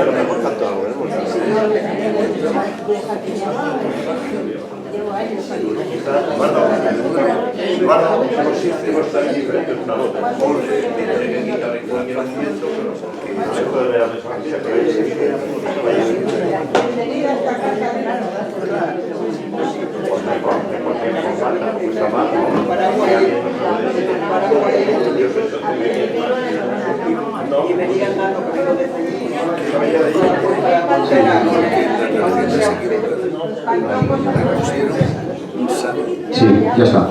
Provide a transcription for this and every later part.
lo mejor canto algo, ¿eh? Guarda, hemos estado allí frente a una nota. Se puede ver a la misma cantidad, pero ahí se Sí, ya está.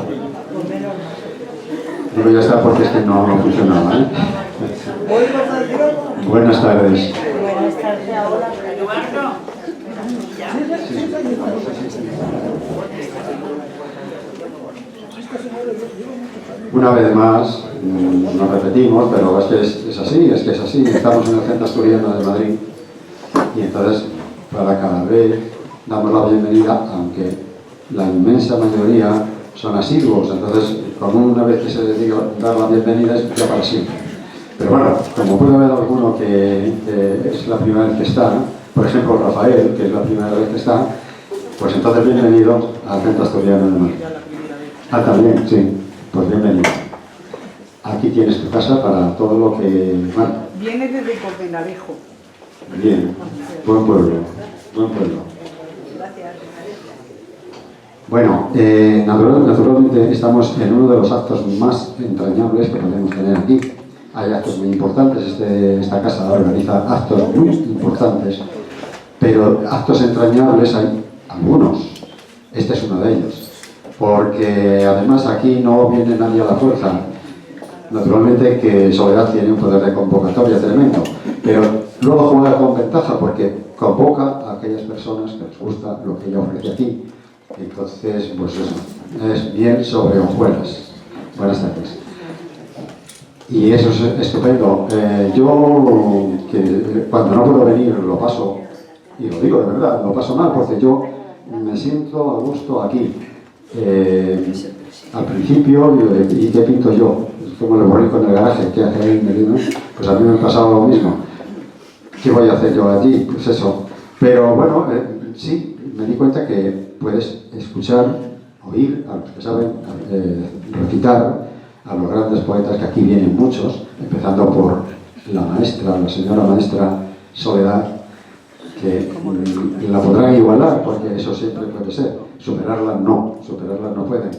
Digo ya está porque es que no funcionaba, ¿eh? Buenas tardes. Una vez más, nos repetimos, pero es que es así, estamos en el Centro Asturiano de Madrid y entonces para cada vez damos la bienvenida, aunque la inmensa mayoría son asiduos, entonces como una vez que se les diga dar la bienvenida es ya para siempre. Pero bueno, como puede haber alguno que es la primera vez que está, por ejemplo Rafael, que es la primera vez que está, pues entonces bienvenido al Centro Asturiano de Madrid. Ah, también, sí, pues bienvenido. Aquí tienes tu casa para todo lo que... Bueno, viene desde Pordenalejo. Bien, buen pueblo, buen pueblo. Gracias. Bueno, naturalmente estamos en uno de los actos más entrañables que podemos tener aquí. Hay actos muy importantes, esta casa organiza actos muy importantes, pero actos entrañables hay algunos. Este es uno de ellos, porque además aquí no viene nadie a la fuerza. Naturalmente que Soledad tiene un poder de convocatoria tremendo, pero luego juega con ventaja porque convoca a aquellas personas que les gusta lo que ella ofrece aquí. Entonces, pues eso, es miel sobre hojuelas. Buenas tardes. Y eso es estupendo. Yo, que cuando no puedo venir, lo paso, y lo digo de verdad, lo paso mal, porque yo me siento a gusto aquí. Al principio, ¿y qué pinto yo? Como lo borré con el garaje, ¿qué hace ahí? Pues a mí me ha pasado lo mismo. ¿Qué voy a hacer yo allí? Pues eso. Pero bueno, sí, me di cuenta que puedes escuchar, oír a los que saben recitar, a los grandes poetas, que aquí vienen muchos, empezando por la señora maestra Soledad, que la podrán igualar, porque eso siempre puede ser. Superarla no pueden.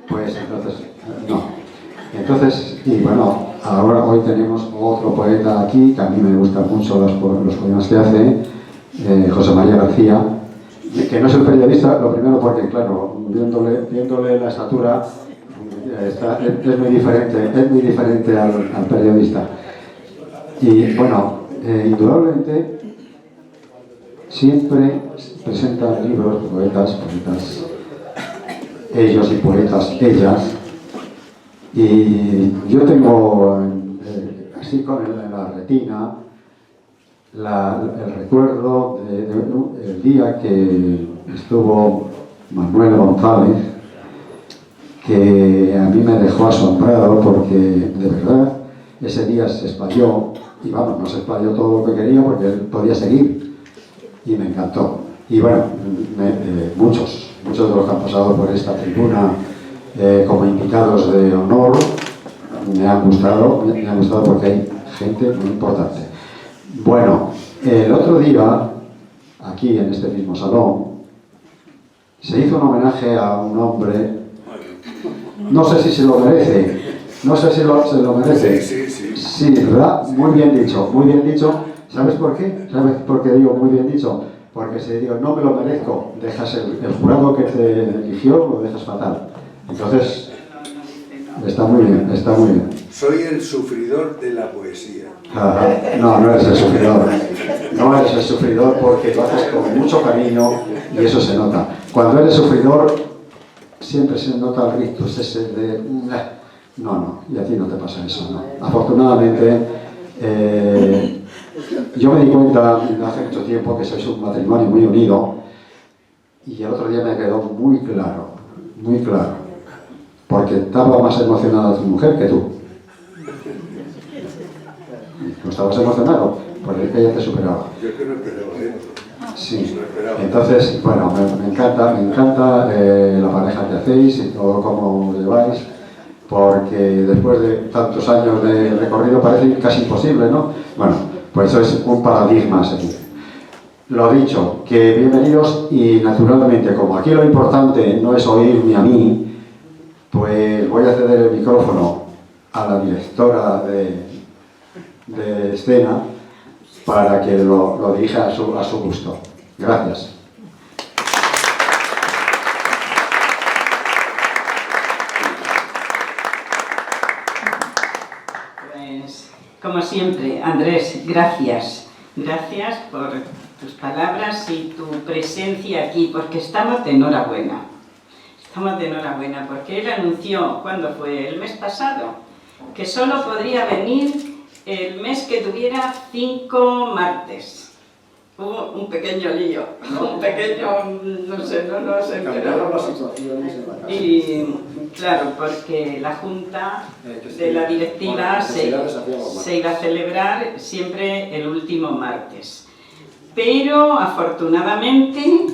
Pues entonces, no. Entonces, y bueno, ahora hoy tenemos otro poeta aquí, que a mí me gustan mucho los poemas que hace, José María García, que no es el periodista, lo primero porque, claro, viéndole la estatura, es muy diferente al periodista. Y bueno, indudablemente, siempre presentan libros, poetas, ellos y poetas, ellas. Y yo tengo así en la retina el recuerdo del día que estuvo Manuel González, que a mí me dejó asombrado porque de verdad ese día se explayó, y vamos, no se explayó todo lo que quería porque él podía seguir, y me encantó. Y bueno, muchos de los que han pasado por esta tribuna como invitados de honor me han gustado porque hay gente muy importante. Bueno, el otro día, aquí en este mismo salón, se hizo un homenaje a un hombre, no sé si se lo merece, se lo merece. Sí, ¿verdad? Muy bien dicho. ¿Sabes por qué? ¿Sabes por qué digo muy bien dicho? Porque si digo, no me lo merezco, dejas el jurado que te eligió, lo dejas fatal. Entonces, está muy bien. Soy el sufridor de la poesía. No eres el sufridor. No eres el sufridor porque lo haces con mucho cariño y eso se nota. Cuando eres sufridor, siempre se nota el rictus ese de... No, y a ti no te pasa eso, ¿no? Afortunadamente, yo me di cuenta hace mucho tiempo que sois un matrimonio muy unido y el otro día me quedó muy claro, porque estaba más emocionada tu mujer que tú. ¿No estabas emocionado? Pues es que ella te superaba. Yo que no esperaba esto. Sí, No esperaba. entonces, bueno, me encanta la pareja que hacéis y todo cómo lleváis, porque después de tantos años de recorrido parece casi imposible, ¿no? Bueno, pues eso es un paradigma a seguir. Lo dicho, que bienvenidos y naturalmente, como aquí lo importante no es oírme a mí, pues voy a ceder el micrófono a la directora de escena para que lo dirija a su gusto. Gracias. Pues, como siempre, Andrés, gracias. Gracias por tus palabras y tu presencia aquí, porque estamos de enhorabuena. Estamos de enhorabuena, porque él anunció, ¿cuándo fue? El mes pasado, que solo podría venir el mes que tuviera 5 martes. Hubo un pequeño lío, un pequeño, no sé, no sé, pero... Y claro, porque la junta de la directiva se iba a celebrar siempre el último martes. Pero afortunadamente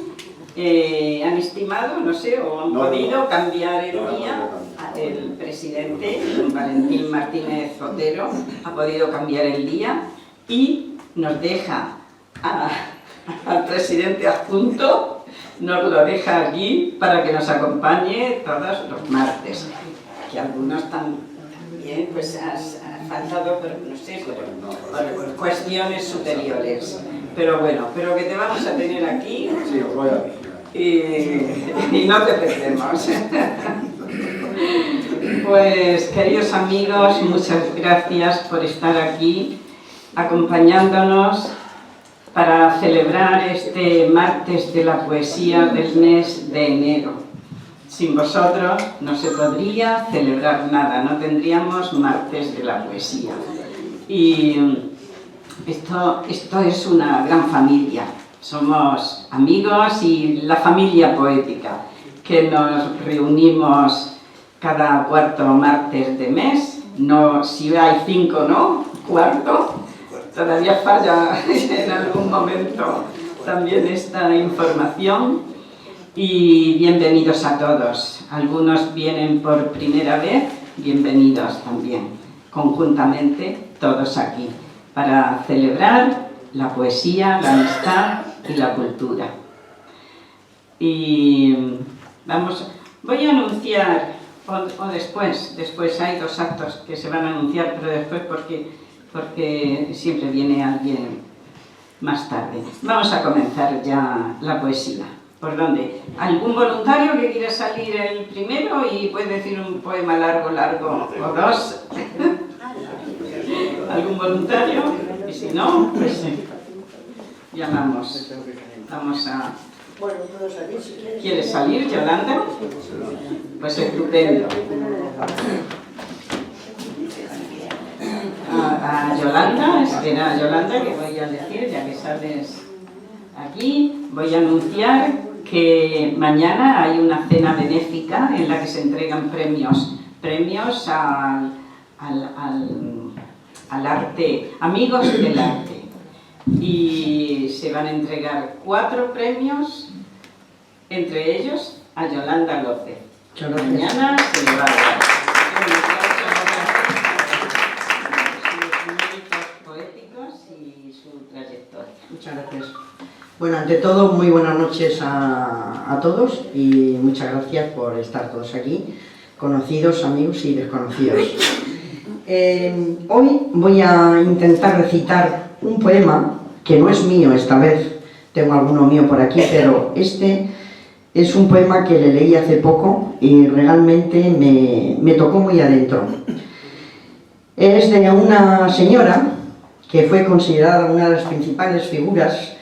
han estimado, no sé, o han podido cambiar el día. El presidente, don Valentín Martínez Otero, ha podido cambiar el día y nos deja al presidente adjunto, nos lo deja aquí para que nos acompañe todos los martes, que algunos también pues has faltado, pero no sé, por cuestiones superiores, pero bueno, pero que te vamos a tener aquí y no te perdemos. Pues queridos amigos, muchas gracias por estar aquí acompañándonos para celebrar este martes de la poesía del mes de enero. Sin vosotros no se podría celebrar nada, no tendríamos martes de la poesía. Y esto es una gran familia, somos amigos y la familia poética, que nos reunimos cada cuarto martes de mes, no, si hay 5 no, cuarto. Todavía falla en algún momento también esta información y bienvenidos a todos. Algunos vienen por primera vez, bienvenidos también, conjuntamente todos aquí, para celebrar la poesía, la amistad y la cultura. Y voy a anunciar, o después hay 2 actos que se van a anunciar, pero después porque siempre viene alguien más tarde. Vamos a comenzar ya la poesía. ¿Por dónde? ¿Algún voluntario que quiera salir el primero y puede decir un poema largo o 2? ¿Algún voluntario? Y si no, pues llamamos. Vamos a... ¿Quieres salir, Yolanda? Pues estupendo. A Yolanda, espera Yolanda, que voy a decir, ya que sales aquí, voy a anunciar que mañana hay una cena benéfica en la que se entregan premios al arte, amigos del arte, y se van a entregar 4 premios, entre ellos a Yolanda López. Mañana se le va a dar. Muchas gracias. Bueno, ante todo, muy buenas noches a todos y muchas gracias por estar todos aquí, conocidos, amigos y desconocidos. Hoy voy a intentar recitar un poema que no es mío esta vez, tengo alguno mío por aquí, pero este es un poema que le leí hace poco y realmente me tocó muy adentro. Es de una señora que fue considerada una de las principales figuras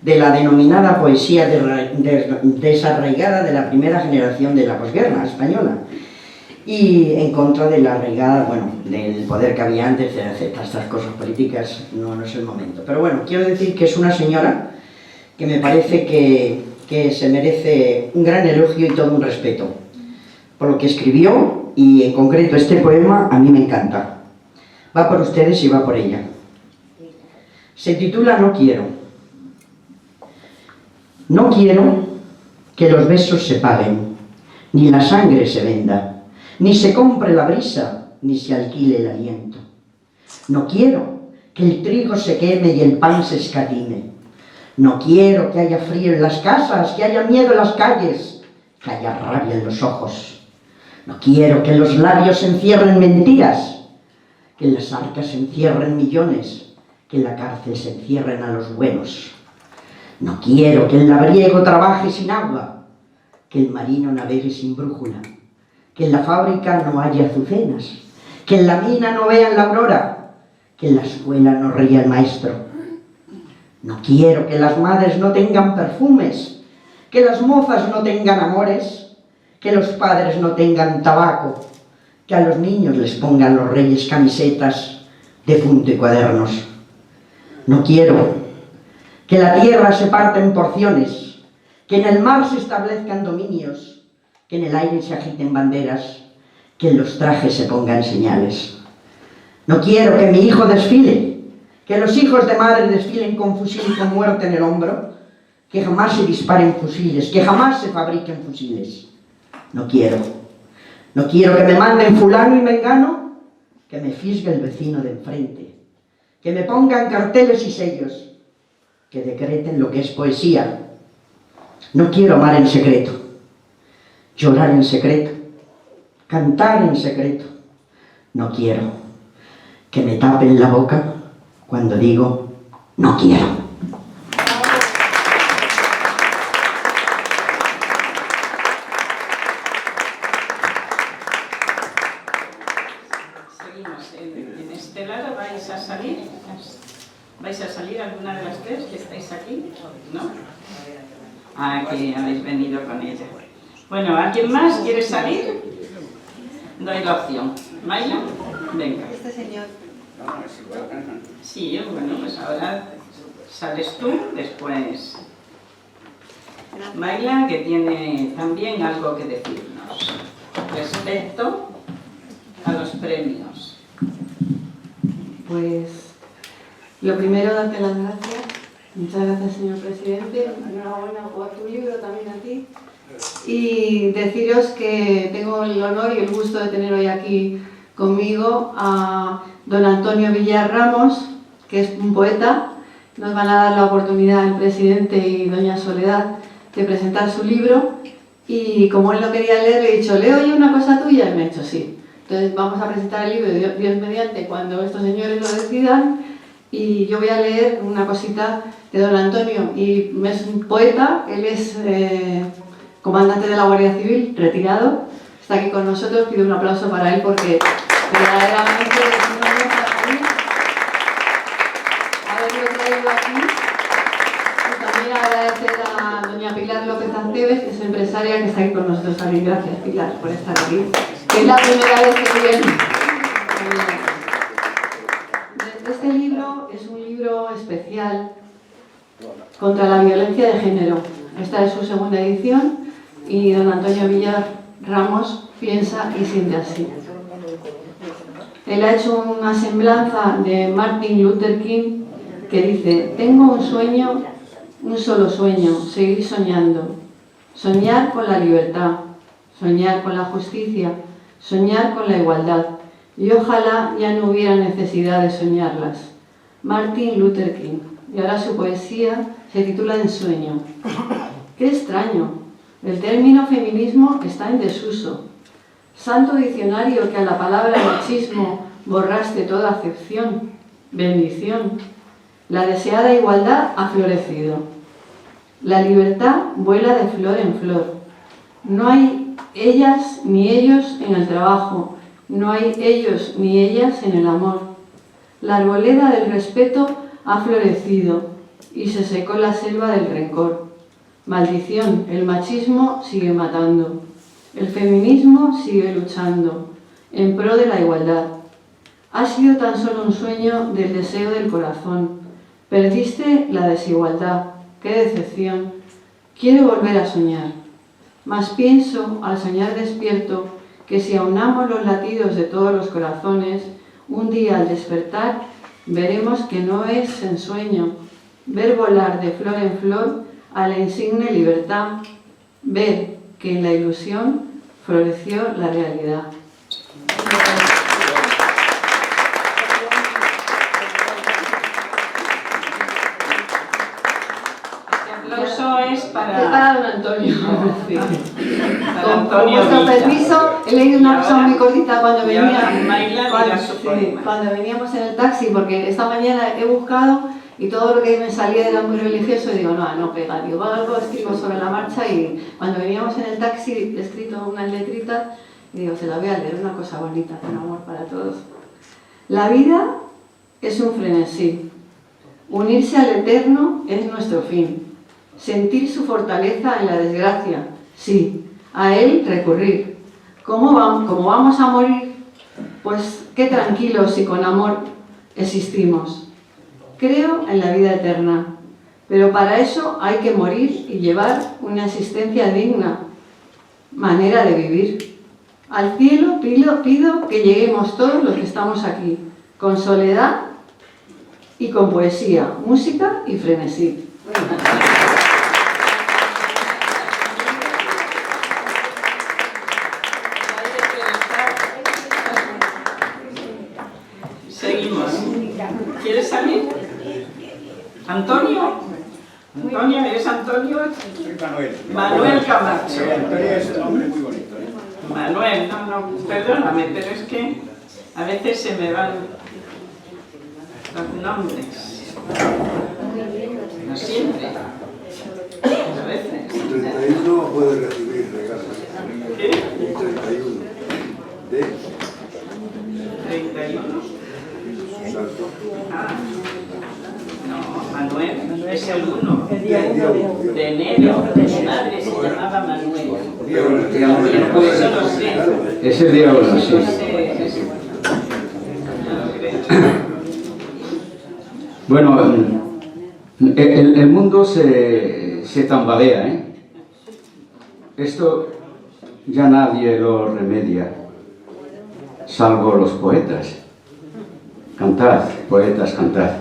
de la denominada poesía desarraigada de la primera generación de la posguerra española y en contra de la arraigada, bueno, del poder que había antes, etc. Estas cosas políticas no es el momento. Pero bueno, quiero decir que es una señora que me parece que se merece un gran elogio y todo un respeto por lo que escribió, y en concreto este poema a mí me encanta. Va por ustedes y va por ella. Se titula No quiero. No quiero que los besos se paguen, ni la sangre se venda, ni se compre la brisa, ni se alquile el aliento. No quiero que el trigo se queme y el pan se escatime. No quiero que haya frío en las casas, que haya miedo en las calles, que haya rabia en los ojos. No quiero que en los labios se encierren mentiras, que en las arcas se encierren millones, que en la cárcel se encierren a los buenos. No quiero que el labriego trabaje sin agua, que el marino navegue sin brújula, que en la fábrica no haya azucenas, que en la mina no vean la aurora, que en la escuela no ría el maestro. No quiero que las madres no tengan perfumes, que las mozas no tengan amores, que los padres no tengan tabaco, que a los niños les pongan los reyes camisetas de punto y cuadernos. No quiero que la tierra se parta en porciones, que en el mar se establezcan dominios, que en el aire se agiten banderas, que en los trajes se pongan señales. No quiero que mi hijo desfile, que los hijos de madre desfilen con fusil y con muerte en el hombro, que jamás se disparen fusiles, que jamás se fabriquen fusiles. No quiero. No quiero que me manden fulano y mengano, que me fisgue el vecino de enfrente, que me pongan carteles y sellos, que decreten lo que es poesía. No quiero amar en secreto, llorar en secreto, cantar en secreto. No quiero que me tapen la boca cuando digo no quiero. Seguimos. En este lado vais a salir. ¿Vais a salir alguna de las tres que estáis aquí? ¿No? Ah, que habéis venido con ella. Bueno, ¿alguien más quiere salir? Doy la opción. ¿Maila? Venga. Este señor. Sí, bueno, pues ahora sales tú, después Maila, que tiene también algo que decirnos respecto a los premios. Pues lo primero, darte las gracias. Muchas gracias, señor presidente. Enhorabuena por tu libro, también a ti. Y deciros que tengo el honor y el gusto de tener hoy aquí conmigo a don Antonio Villar Ramos, que es un poeta. Nos van a dar la oportunidad el presidente y doña Soledad de presentar su libro. Y como él lo quería leer, le he dicho, ¿leo yo una cosa tuya? Y me ha dicho sí. Entonces vamos a presentar el libro, Dios mediante, cuando estos señores lo decidan. Y yo voy a leer una cosita de don Antonio. Y es un poeta, él es comandante de la Guardia Civil, retirado. Está aquí con nosotros, pido un aplauso para él porque verdaderamente es un honor para mí haberlo traído aquí. Y también agradecer a doña Pilar López Aceves, que es empresaria, que está aquí con nosotros también. Gracias, Pilar, por estar aquí. Que es la primera vez que viene. Este libro es un libro especial contra la violencia de género. Esta es su segunda edición y don Antonio Villar Ramos piensa y siente así. Él ha hecho una semblanza de Martin Luther King que dice: tengo un sueño, un solo sueño, seguir soñando. Soñar con la libertad, soñar con la justicia, soñar con la igualdad. Y ojalá ya no hubiera necesidad de soñarlas. Martin Luther King. Y ahora su poesía se titula Ensueño. ¡Qué extraño! El término feminismo está en desuso. Santo diccionario que a la palabra machismo borraste toda acepción. Bendición. La deseada igualdad ha florecido. La libertad vuela de flor en flor. No hay ellas ni ellos en el trabajo. No hay ellos ni ellas en el amor. La arboleda del respeto ha florecido y se secó la selva del rencor. Maldición, el machismo sigue matando. El feminismo sigue luchando en pro de la igualdad. Ha sido tan solo un sueño del deseo del corazón. Perdiste la desigualdad. ¡Qué decepción! Quiero volver a soñar. Mas pienso, al soñar despierto, que si aunamos los latidos de todos los corazones, un día al despertar veremos que no es ensueño ver volar de flor en flor a la insigne libertad, ver que en la ilusión floreció la realidad. Aplauso es para... Es para don Antonio. Sí. Para Con Antonio vuestro Villa. permiso, he leído una Y cosa ahora- muy cortita cuando y ahora venía. Mayla dirá su poema. Cuando veníamos en el taxi, porque esta mañana he buscado y todo lo que me salía era muy religioso y digo, no pega. Digo, algo escribo sobre la marcha y cuando veníamos en el taxi he escrito unas letritas y digo, se la voy a leer, una cosa bonita, con amor para todos. La vida es un frenesí. Unirse al eterno es nuestro fin. Sentir su fortaleza en la desgracia, sí, a él recurrir. ¿Cómo vamos a morir? Pues qué tranquilos y con amor existimos. Creo en la vida eterna, pero para eso hay que morir y llevar una existencia digna, manera de vivir. Al cielo pido que lleguemos todos los que estamos aquí, con soledad y con poesía, música y frenesí. Seguimos. ¿Quieres salir? ¿Antonio? ¿Antonio? ¿Eres Antonio? Manuel Camacho. Antonio es un hombre muy bonito, Manuel, no, perdóname, pero es que a veces se me van los nombres. No siempre. A veces. El 31 puede recibir regalos. ¿Qué? El 31 de 31. Salto. Ah. No, Manuel es el 1 Día de enero. Mi madre se llamaba Manuel. Por eso lo sé. Es el día 1, sí. Lo sé, eso. Ya lo creo. Bueno, el mundo se tambalea, ¿eh? Esto ya nadie lo remedia, salvo los poetas. Cantad, poetas, cantad.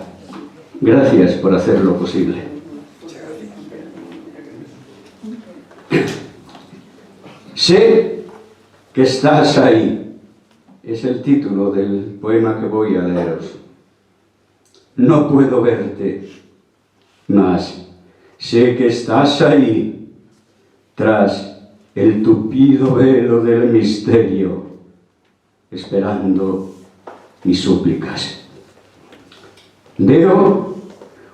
Gracias por hacerlo posible. Sé que estás ahí. Es el título del poema que voy a leeros. No puedo verte, mas sé que estás ahí, tras el tupido velo del misterio, esperando mis súplicas. Veo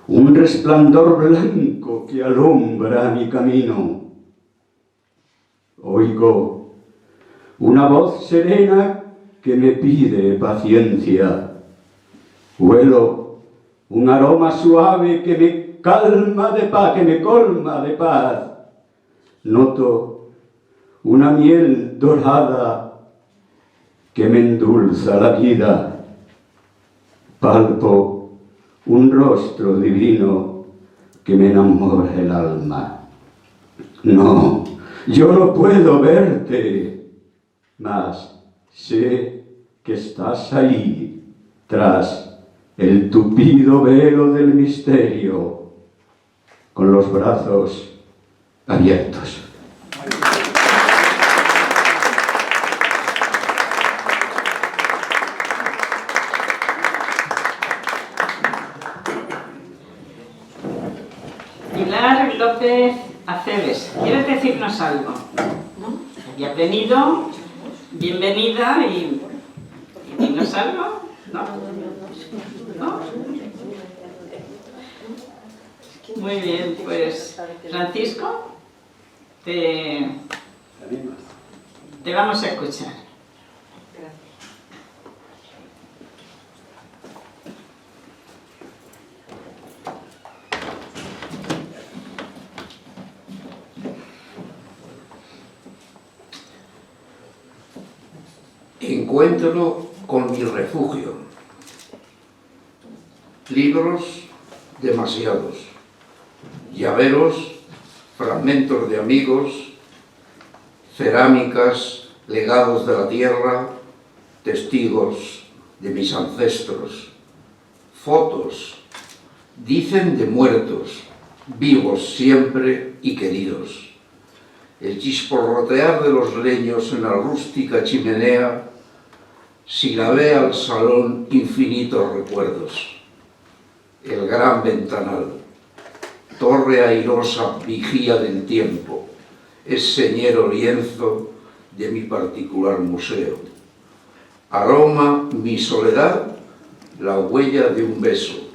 un resplandor blanco que alumbra mi camino. Oigo una voz serena que me pide paciencia. Huelo un aroma suave que me calma de paz, que me colma de paz. Noto una miel dorada que me endulza la vida. Palpo un rostro divino que me enamora el alma. No, yo no puedo verte, mas sé que estás ahí, tras el tupido velo del misterio, con los brazos abiertos. Pilar López Aceves, ¿quieres decirnos algo? ¿Ya has venido? Bienvenida y dinos algo, ¿no? ¿No? Muy bien, pues Francisco, te vamos a escuchar. Encuentro con mi refugio. Libros demasiados, llaveros, fragmentos de amigos, cerámicas, legados de la tierra, testigos de mis ancestros, fotos, dicen de muertos, vivos siempre y queridos. El chisporrotear de los leños en la rústica chimenea silabea al salón infinitos recuerdos. El gran ventanal, torre airosa vigía del tiempo, es señero lienzo de mi particular museo. Aroma mi soledad, la huella de un beso,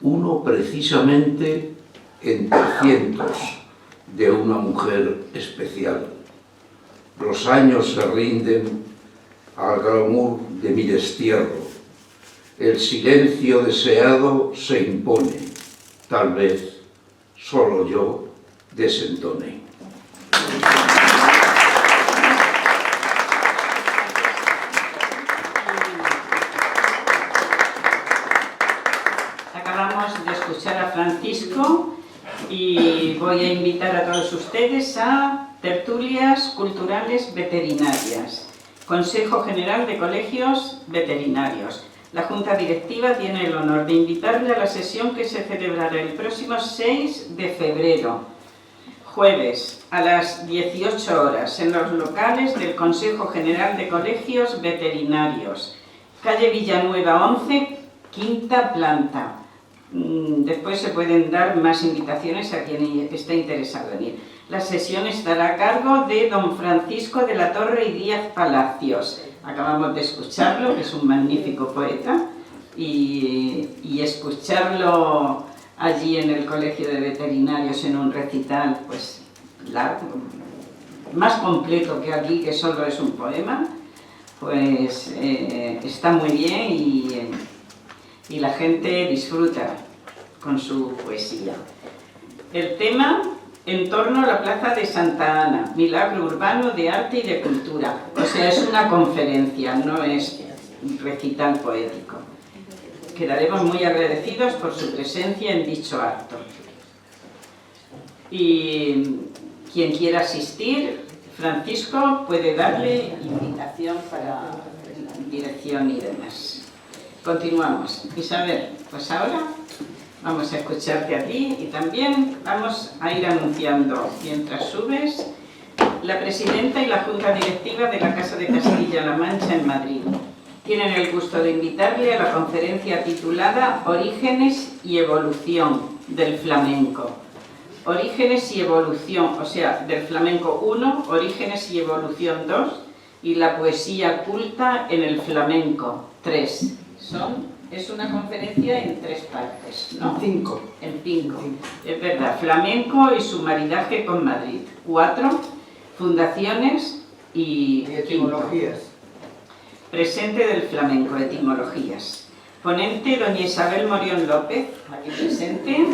uno precisamente entre cientos de una mujer especial. Los años se rinden al glamour de mi destierro. El silencio deseado se impone. Tal vez solo yo desentone. Acabamos de escuchar a Francisco y voy a invitar a todos ustedes a tertulias culturales veterinarias. Consejo General de Colegios Veterinarios. La Junta Directiva tiene el honor de invitarle a la sesión que se celebrará el próximo 6 de febrero, jueves, a las 18 horas, en los locales del Consejo General de Colegios Veterinarios, calle Villanueva 11, quinta planta. Después se pueden dar más invitaciones a quien esté interesado en ir. La sesión estará a cargo de don Francisco de la Torre y Díaz Palacios. Acabamos de escucharlo, que es un magnífico poeta, y escucharlo allí en el Colegio de Veterinarios en un recital, pues largo, más completo que aquí, que solo es un poema, pues está muy bien y la gente disfruta con su poesía. El tema, en torno a la Plaza de Santa Ana, milagro urbano de arte y de cultura. O sea, es una conferencia, no es un recital poético. Quedaremos muy agradecidos por su presencia en dicho acto. Y quien quiera asistir, Francisco puede darle invitación para dirección y demás. Continuamos. Isabel, pues ahora vamos a escucharte a ti y también vamos a ir anunciando, mientras subes, la presidenta y la junta directiva de la Casa de Castilla-La Mancha en Madrid. Tienen el gusto de invitarle a la conferencia titulada Orígenes y Evolución del Flamenco. Orígenes y Evolución, o sea, del Flamenco 1, Orígenes y Evolución 2, y la poesía culta en el flamenco 3. Es una conferencia en 3 partes, ¿no? En 5. Es verdad, flamenco y su maridaje con Madrid. 4, fundaciones y etimologías. Presente del flamenco, etimologías. Ponente, doña Isabel Morión López, aquí presente,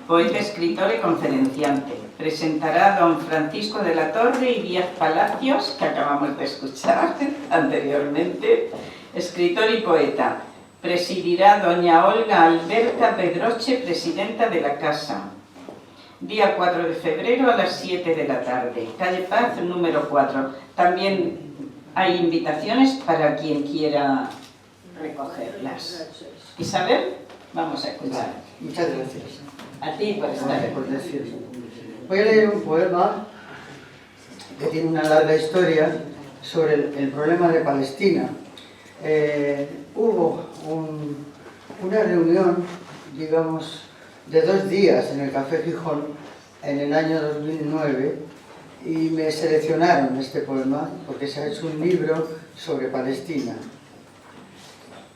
poeta, escritor y conferenciante. Presentará don Francisco de la Torre y Díaz Palacios, que acabamos de escuchar anteriormente, escritor y poeta. Presidirá doña Olga Alberta Pedroche, presidenta de la Casa. Día 4 de febrero a las 7 de la tarde, calle Paz, número 4. También hay invitaciones para quien quiera recogerlas. Isabel, vamos a escuchar. Muchas gracias. A ti por estar aquí. Voy a leer un poema que tiene una larga historia sobre el problema de Palestina. Hubo una reunión, digamos, de 2 días en el Café Gijón en el año 2009 y me seleccionaron este poema porque se ha hecho un libro sobre Palestina.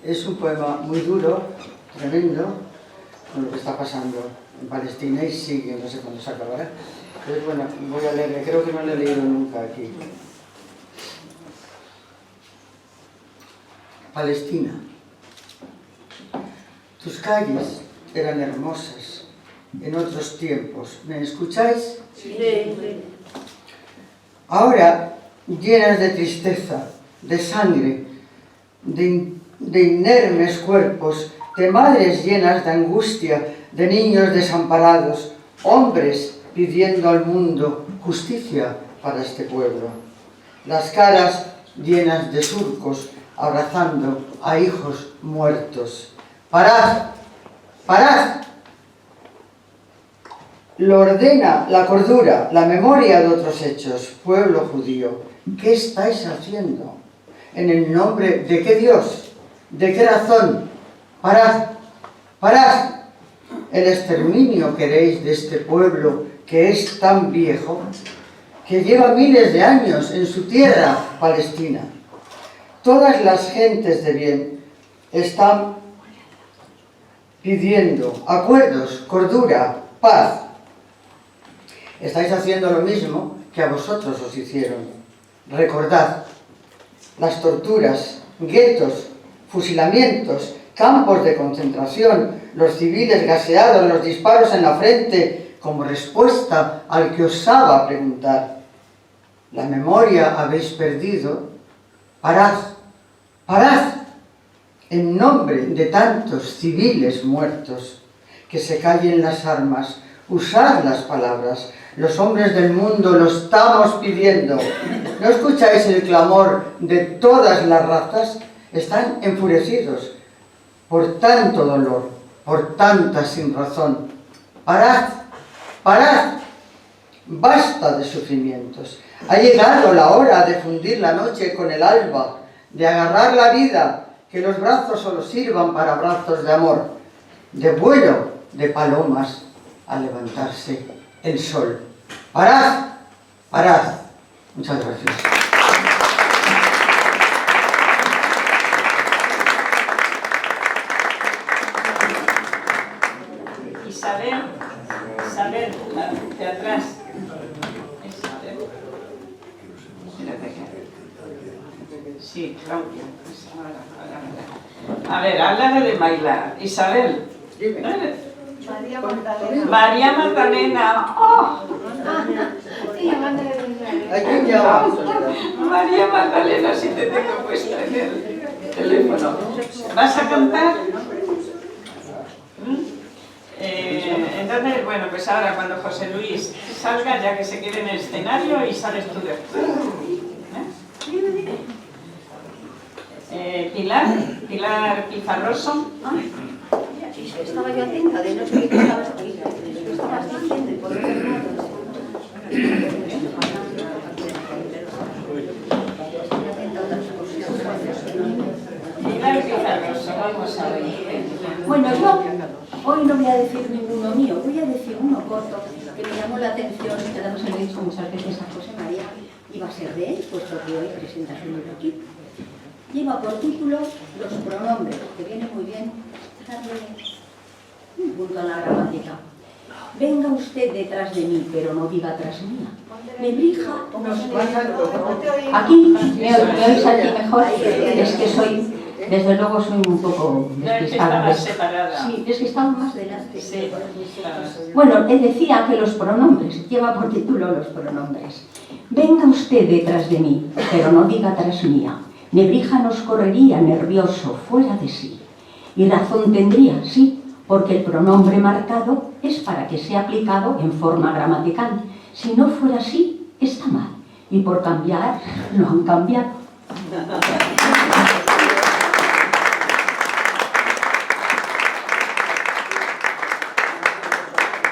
Es un poema muy duro, tremendo, con lo que está pasando en Palestina y sigue, no sé cuándo se acabará. Entonces, bueno, voy a leerle, creo que no lo he leído nunca aquí. Palestina. Tus calles eran hermosas en otros tiempos. ¿Me escucháis? Sí. Ahora, llenas de tristeza, de sangre, de inermes cuerpos, de madres llenas de angustia, de niños desamparados, hombres pidiendo al mundo justicia para este pueblo. Las caras llenas de surcos, abrazando a hijos muertos. parad, parad. Lo ordena la cordura, la memoria de otros hechos. Pueblo judío, ¿qué estáis haciendo? ¿En el nombre de qué Dios? ¿De qué razón? Parad, parad. El exterminio queréis de este pueblo que es tan viejo, que lleva miles de años en su tierra, Palestina. Todas las gentes de bien están pidiendo acuerdos, cordura, paz. Estáis haciendo lo mismo que a vosotros os hicieron. Recordad las torturas, guetos, fusilamientos, campos de concentración, los civiles gaseados, los disparos en la frente, como respuesta al que osaba preguntar. ¿La memoria habéis perdido? Parad, parad, en nombre de tantos civiles muertos. Que se callen las armas, usad las palabras. Los hombres del mundo lo estamos pidiendo. ¿No escucháis el clamor de todas las razas? Están enfurecidos por tanto dolor, por tanta sinrazón. Parad, parad, basta de sufrimientos. Ha llegado la hora de fundir la noche con el alba, de agarrar la vida, que los brazos solo sirvan para brazos de amor, de vuelo de palomas al levantarse el sol. ¡Parad! ¡Parad! Muchas gracias. Isabel, de atrás. Isabel. Espérate que... Sí, Claudia. A ver, háblame de bailar. Isabel. María Magdalena. María Magdalena. ¡Oh! ¿Aquí ya? María Magdalena, si te tengo puesta en el teléfono. ¿Vas a cantar? Entonces, bueno, pues ahora cuando José Luis salga, ya que se quede en el escenario y sales tú después. Pilar Pizarroso. Estaba yo atenta de no sé qué estabas diciendo y por otro lado. Pilar Pizarroso, vamos a ver. Bueno, yo hoy no voy a decir ninguno mío, voy a decir uno corto que me llamó la atención, y ya nos he dicho muchas veces a José María, iba a ser de él, puesto que hoy presenta su libro aquí. Lleva por título Los pronombres, que viene muy bien darle un punto a la gramática. Venga usted detrás de mí, pero no diga tras mía. Me brija o nos aquí, ¿me oís aquí mejor? Es que soy, desde luego soy un poco despistada. Sí, es que estamos más delante. Sí, claro. Bueno, él decía que los pronombres, lleva por título Los pronombres. Venga usted detrás de mí, pero no diga tras mía. Nebrija nos correría nervioso, fuera de sí. Y razón tendría, sí, porque el pronombre marcado es para que sea aplicado en forma gramatical. Si no fuera así, está mal. Y por cambiar, lo han cambiado.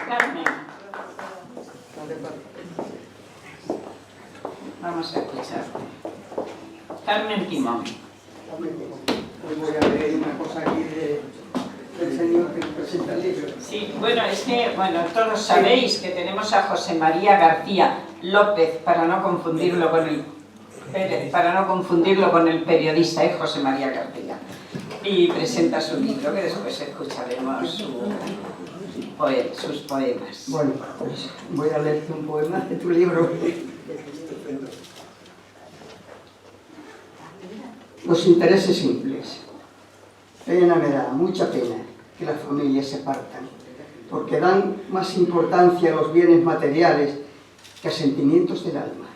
Carmen. Vamos a escucharte. Carmen Timón. Hoy voy a leer una cosa aquí del señor que presenta el libro. Sí, bueno, es que, bueno, todos sabéis que tenemos a José María García López, para no confundirlo con el periodista, es José María García. Y presenta su libro, que después escucharemos sus poemas. Bueno, pues voy a leerte un poema de tu libro. Los intereses simples. Pena me da, mucha pena, que las familias se partan, porque dan más importancia a los bienes materiales que a sentimientos del alma.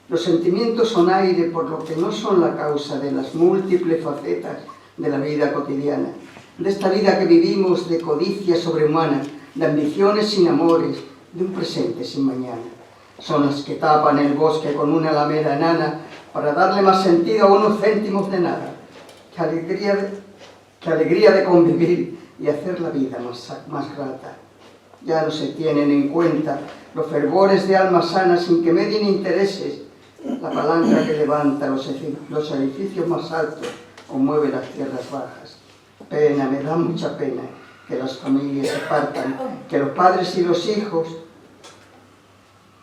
Los sentimientos son aire, por lo que no son la causa de las múltiples facetas de la vida cotidiana, de esta vida que vivimos de codicia sobrehumana, de ambiciones sin amores, de un presente sin mañana. Son las que tapan el bosque con una alameda enana para darle más sentido a unos céntimos de nada. qué alegría de convivir y hacer la vida más grata. Ya no se tienen en cuenta los fervores de almas sanas sin que medien intereses, la palanca que levanta los edificios más altos o mueve las tierras bajas. Pena, me da mucha pena que las familias se partan, que los padres y los hijos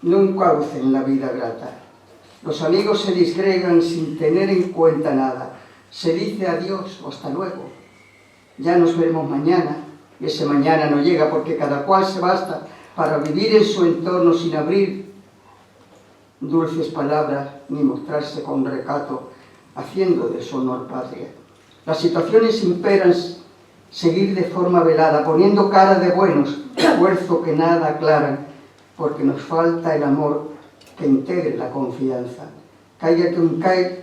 nunca gocen la vida grata. Los amigos se disgregan sin tener en cuenta nada. Se dice adiós o hasta luego. Ya nos veremos mañana, y ese mañana no llega porque cada cual se basta para vivir en su entorno sin abrir dulces palabras ni mostrarse con recato, haciendo de su honor patria. Las situaciones imperan seguir de forma velada, poniendo cara de buenos, esfuerzo que nada aclaran, porque nos falta el amor que integre la confianza. Caiga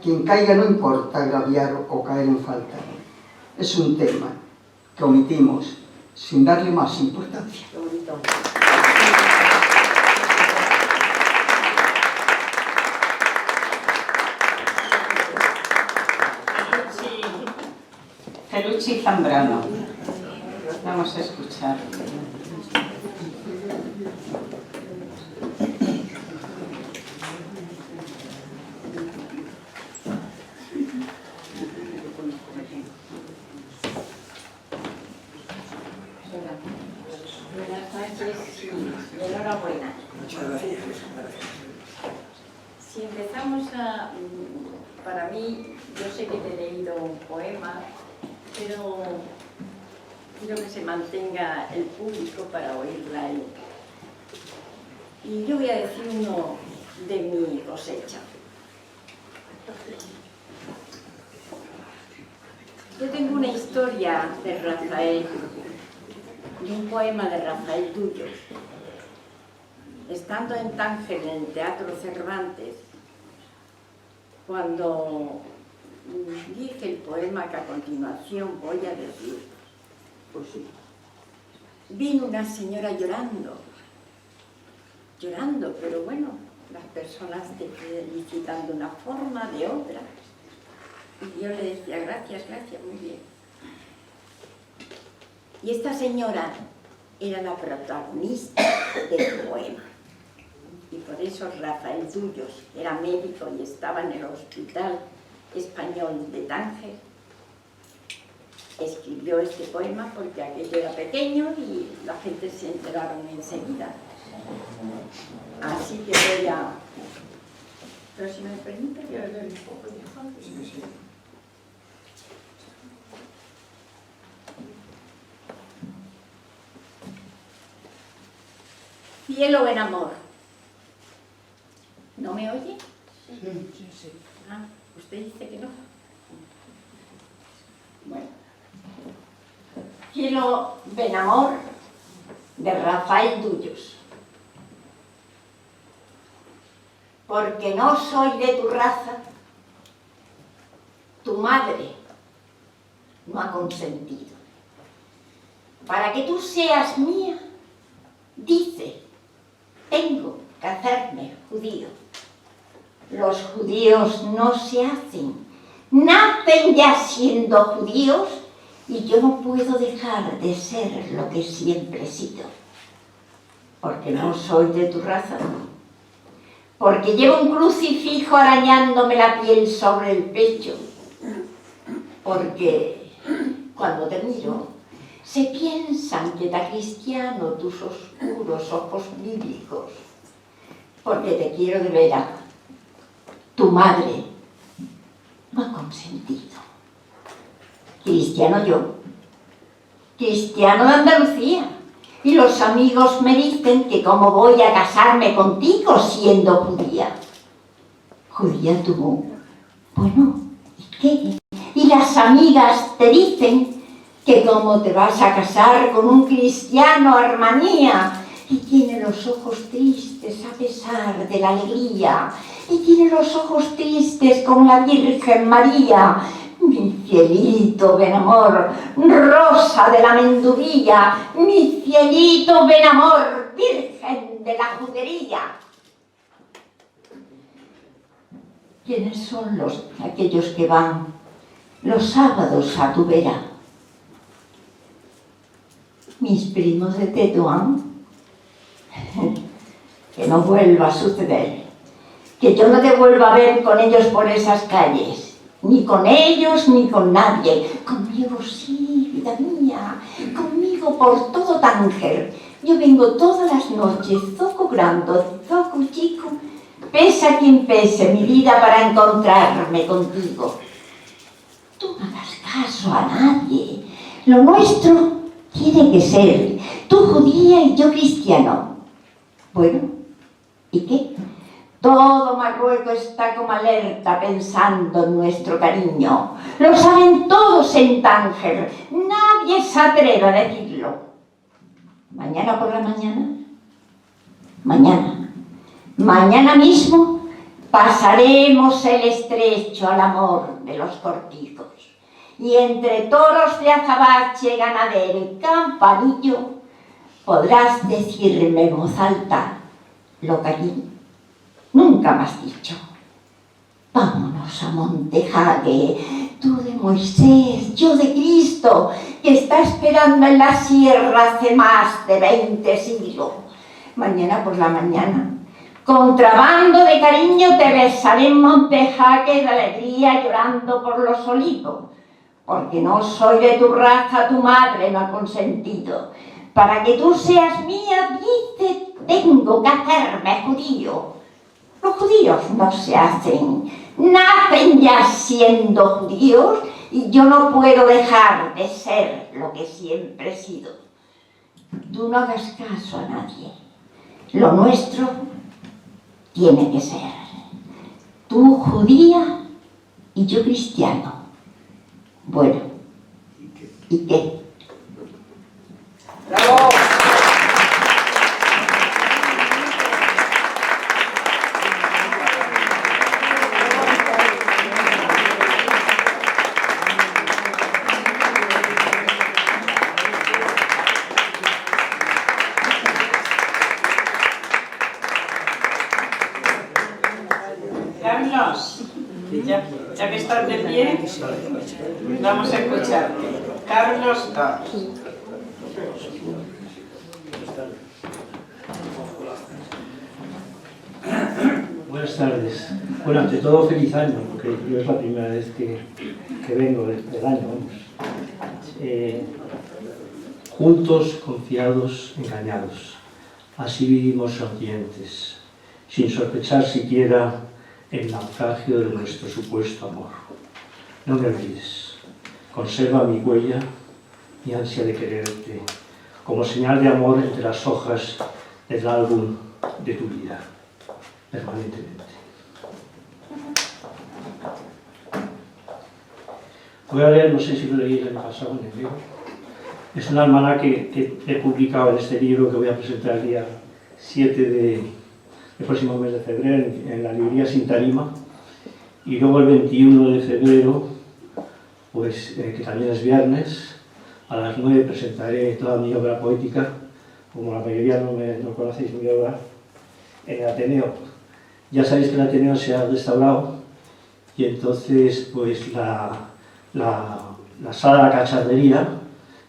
quien caiga, no importa agraviar o caer en falta. Es un tema que omitimos sin darle más importancia. Ferrucci Zambrano. Vamos a escuchar. Buenas noches y enhorabuena. Muchas gracias. Si empezamos para mí, yo sé que te he leído un poema, pero quiero que se mantenga el público para oírla él. Y yo voy a decir uno de mi cosecha. Yo tengo una historia de Rafael, de un poema de Rafael Dullos. Estando en Tánger, en el Teatro Cervantes, cuando dije el poema que a continuación voy a decir, pues sí, vino una señora llorando, pero bueno, las personas te felicitan de una forma, de otra. Y yo le decía, gracias, muy bien. Y esta señora era la protagonista del poema. Y por eso Rafael Dullos era médico y estaba en el Hospital Español de Tánger. Escribió este poema porque aquello era pequeño y la gente se enteraron enseguida. Así que voy a... Pero si me permite, yo le doy un poco de fondo. Sí. Cielo en amor. ¿No me oye? Sí. Ah, usted dice que no. Bueno. Cielo en amor de Rafael Dullos. Porque no soy de tu raza, tu madre no ha consentido. Para que tú seas mía, dice, tengo que hacerme judío. Los judíos no se hacen, nacen ya siendo judíos y yo no puedo dejar de ser lo que siempre he sido. Porque no soy de tu raza, porque llevo un crucifijo arañándome la piel sobre el pecho, porque cuando te miro se piensan que da cristiano tus oscuros ojos bíblicos, porque te quiero de veras. Tu madre no ha consentido. Cristiano yo, cristiano de Andalucía, y los amigos me dicen que cómo voy a casarme contigo siendo judía. ¿Judía tú? Bueno, ¿y qué? Y las amigas te dicen que cómo te vas a casar con un cristiano armanía, y tiene los ojos tristes a pesar de la alegría, y tiene los ojos tristes con la Virgen María. Mi cielito, ven amor, rosa de la mendudilla, mi cielito, ven amor, virgen de la judería. ¿Quiénes son aquellos que van los sábados a tu vera mis primos de Tetuán. Que no vuelva a suceder. Que yo no te vuelva a ver con ellos por esas calles. Ni con ellos, ni con nadie. Conmigo sí, vida mía. Conmigo por todo Tánger. Yo vengo todas las noches, zoco grande, zoco chico. Pesa quien pese mi vida para encontrarme contigo. Tú no hagas caso a nadie. Lo nuestro tiene que ser tú judía y yo cristiano. Bueno, ¿y qué? Todo Marruecos está como alerta pensando en nuestro cariño. Lo saben todos en Tánger. Nadie se atreve a decirlo. Mañana por la mañana, mañana mismo pasaremos el estrecho al amor de los cortijos. Y entre toros de azabache, ganadero y campanillo podrás decirme en voz alta lo que allí nunca me has dicho. Vámonos a Montejaque, tú de Moisés, yo de Cristo, que está esperando en la sierra hace más de 20 siglos. Mañana por la mañana, contrabando de cariño, te besaré en Montejaque de alegría llorando por los olivos. Porque no soy de tu raza, tu madre no ha consentido. Para que tú seas mía, dice, tengo que hacerme judío. Los judíos no se hacen, nacen ya siendo judíos y yo no puedo dejar de ser lo que siempre he sido. Tú no hagas caso a nadie. Lo nuestro tiene que ser. Tú judía y yo cristiano. Bueno, ¿y qué? ¡Bravo! Carlos, ya que estás de pie, vamos a escucharte. Carlos Torres. Buenas tardes. Bueno, ante todo, feliz año, porque yo es la primera vez que vengo del año. Juntos, confiados, engañados. Así vivimos sonrientes, sin sospechar siquiera el naufragio de nuestro supuesto amor. No me olvides. Conserva mi huella, mi ansia de quererte, como señal de amor entre las hojas del álbum de tu vida, permanentemente. Voy a leer, no sé si lo leí el año pasado en enero, es un almanaque que he publicado en este libro que voy a presentar el día 7 del próximo mes de febrero en la librería Sin Tarima, y luego el 21 de febrero, pues, que también es viernes, a las 9 presentaré toda mi obra poética, como la mayoría no conocéis mi obra, en el Ateneo. Ya sabéis que el Ateneo se ha restaurado y entonces pues la sala de la cacharrería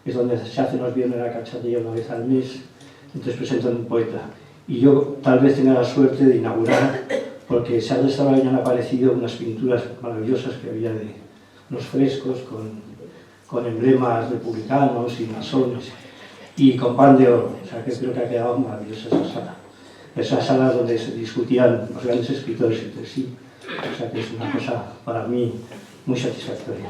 es donde se hacen los viernes la cacharrería una vez al mes, entonces presentan un poeta. Y yo tal vez tenga la suerte de inaugurar, porque se ha restaurado y han aparecido unas pinturas maravillosas que había de los frescos con emblemas republicanos y masones y con pan de oro, o sea que creo que ha quedado maravillosa esa sala. Esa sala donde se discutían los grandes escritores entre sí, o sea que es una cosa para mí muy satisfactoria.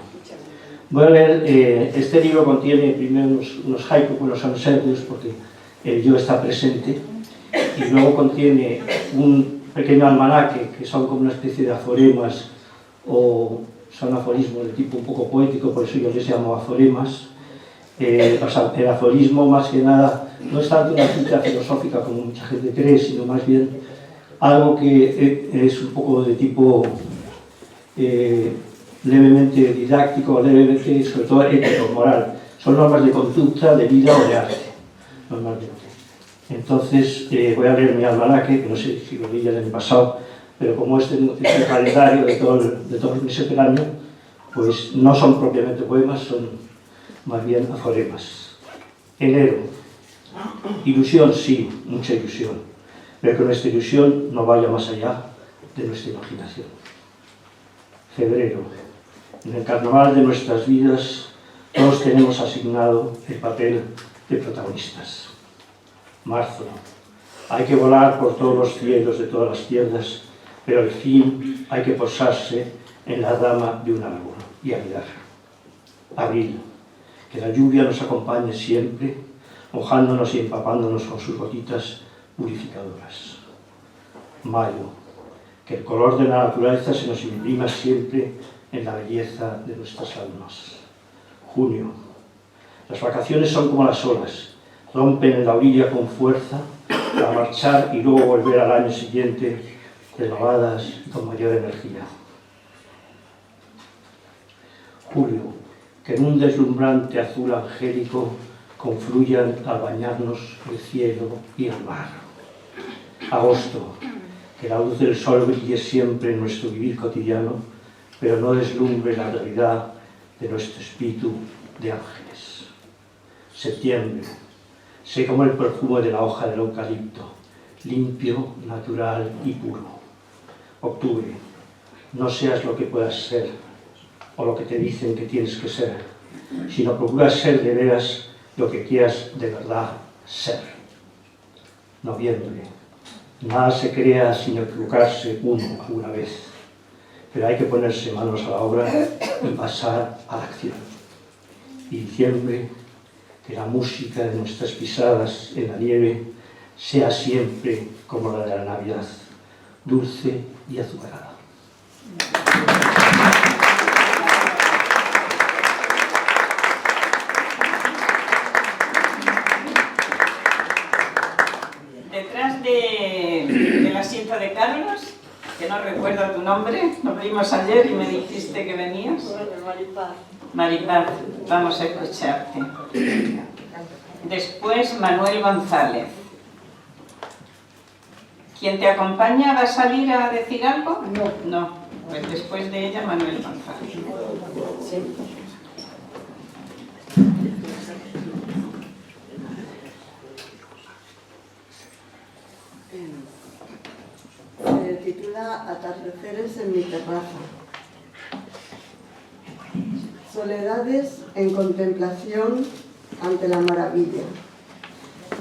Voy a leer, este libro contiene primero unos haikus, bueno, son serbios porque el yo está presente, y luego contiene un pequeño almanaque que son como una especie de aforemas o son aforismos de tipo un poco poético, por eso yo les llamo aforemas. O sea, el aforismo más que nada no es tanto una cita filosófica como mucha gente cree, sino más bien algo que es un poco de tipo levemente didáctico, levemente, sobre todo ético, moral. Son normas de conducta, de vida o de arte, normalmente. Entonces voy a leer mi almanaque, que no sé si lo leí ya el año pasado, pero como este es el calendario de todos los meses del año, pues no son propiamente poemas, son más bien aforemas. Enero. Ilusión, sí, mucha ilusión, pero que nuestra ilusión no vaya más allá de nuestra imaginación. Febrero. En el carnaval de nuestras vidas todos tenemos asignado el papel de protagonistas. Marzo. Hay que volar por todos los cielos de todas las tierras, pero al fin hay que posarse en la rama de un árbol y anidar. Abril. Que la lluvia nos acompañe siempre, mojándonos y empapándonos con sus gotitas purificadoras. Mayo. Que el color de la naturaleza se nos imprima siempre en la belleza de nuestras almas. Junio. Las vacaciones son como las olas, rompen en la orilla con fuerza para marchar y luego volver al año siguiente renovadas y con mayor energía. Julio. Que en un deslumbrante azul angélico confluyan al bañarnos el cielo y el mar. Agosto. Que la luz del sol brille siempre en nuestro vivir cotidiano, pero no deslumbre la realidad de nuestro espíritu de ángeles. Septiembre. Sé como el perfume de la hoja del eucalipto, limpio, natural y puro. Octubre. No seas lo que puedas ser, o lo que te dicen que tienes que ser, sino procura ser de veras lo que quieras de verdad ser. Noviembre. Nada se crea sin equivocarse uno alguna vez, pero hay que ponerse manos a la obra y pasar a la acción. Y diciembre. Que la música de nuestras pisadas en la nieve sea siempre como la de la Navidad, dulce y azucarada. Detrás del asiento de Carlos, que no recuerdo tu nombre, nos vimos ayer y me dijiste que venías. Maripaz. Maripaz, vamos a escucharte. Después Manuel González. ¿Quién te acompaña va a salir a decir algo? No. Pues después de ella Manuel González. Sí. Se titula Atardeceres en mi terraza. Soledades en contemplación ante la maravilla,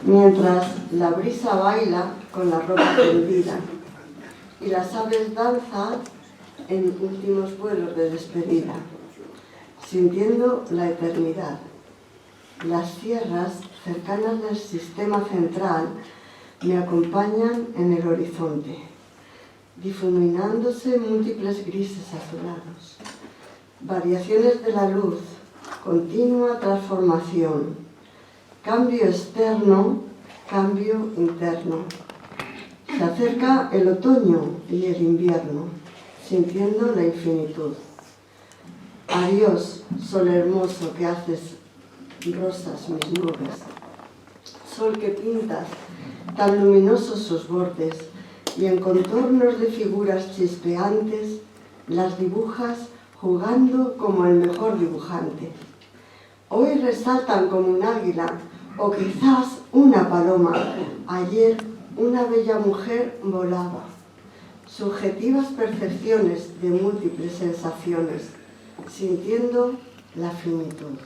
mientras la brisa baila con la ropa tendida y las aves danzan en últimos vuelos de despedida, sintiendo la eternidad. Las tierras cercanas del sistema central me acompañan en el horizonte, difuminándose múltiples grises azulados. Variaciones de la luz, continua transformación, cambio externo, cambio interno. Se acerca el otoño y el invierno, sintiendo la infinitud. Adiós, sol hermoso que haces rosas mis nubes. Sol que pintas tan luminosos sus bordes y en contornos de figuras chispeantes las dibujas jugando como el mejor dibujante. Hoy resaltan como un águila o quizás una paloma. Ayer una bella mujer volaba. Subjetivas percepciones de múltiples sensaciones, sintiendo la finitud.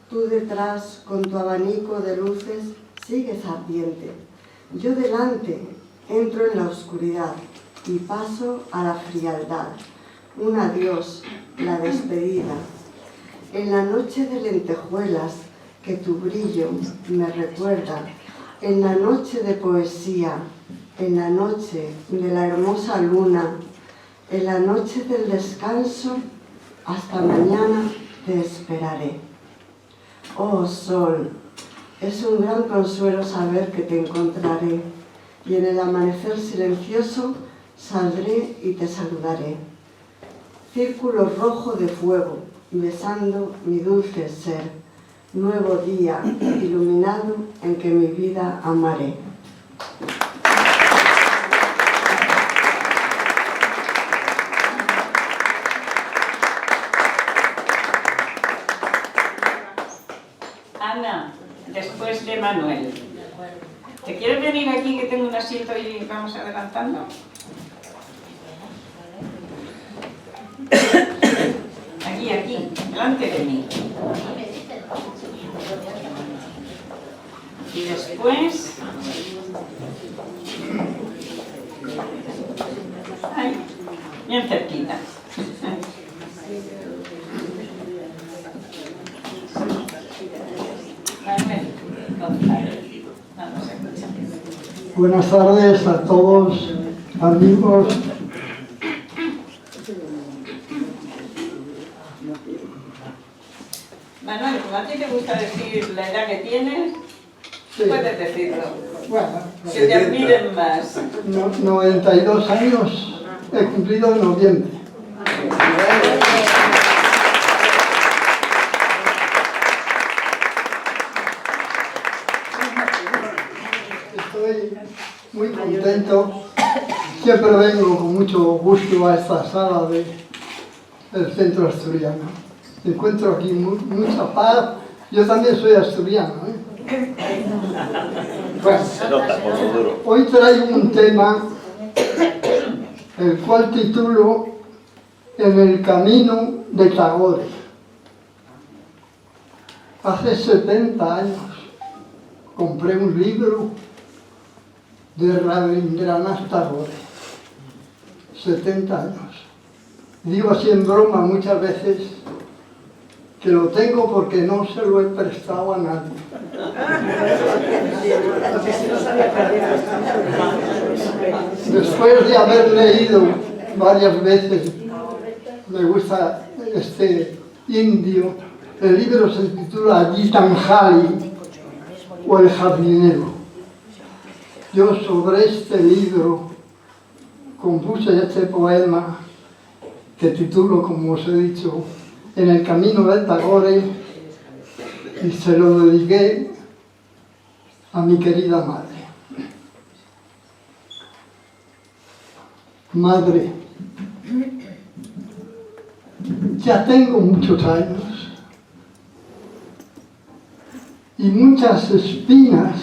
Tú detrás, con tu abanico de luces, sigues ardiente. Yo delante, entro en la oscuridad y paso a la frialdad. Un adiós, la despedida. En la noche de lentejuelas que tu brillo me recuerda, en la noche de poesía, en la noche de la hermosa luna, en la noche del descanso, hasta mañana te esperaré. Oh sol, es un gran consuelo saber que te encontraré, y en el amanecer silencioso saldré y te saludaré. Círculo rojo de fuego, besando mi dulce ser, nuevo día iluminado en que mi vida amaré. Ana, José Manuel. ¿Te quieres venir aquí que tengo un asiento y vamos adelantando? Aquí, delante de mí. Y después... Ay, bien cerquita. Buenas tardes a todos, amigos. Manuel, como a ti te gusta decir la edad que tienes, Sí. puedes decirlo. Bueno, Que te admiren más. 92 años he cumplido en noviembre. Estoy muy contento. Siempre vengo con mucho gusto a esta sala del centro asturiano. Encuentro aquí mucha paz. Yo también soy asturiano, ¿eh? Bueno, hoy traigo un tema, el cual titulo En el camino de Tagore. Hace 70 años compré un libro de Rabindranath Tagore. 70 años. Digo así en broma muchas veces que lo tengo porque no se lo he prestado a nadie. Después de haber leído varias veces, me gusta este indio, el libro se titula Gitanjali o El jardinero. Yo sobre este libro compuse este poema que titulo, como os he dicho, En el camino de Tagore, y se lo dediqué a mi querida madre. Madre, ya tengo muchos años y muchas espinas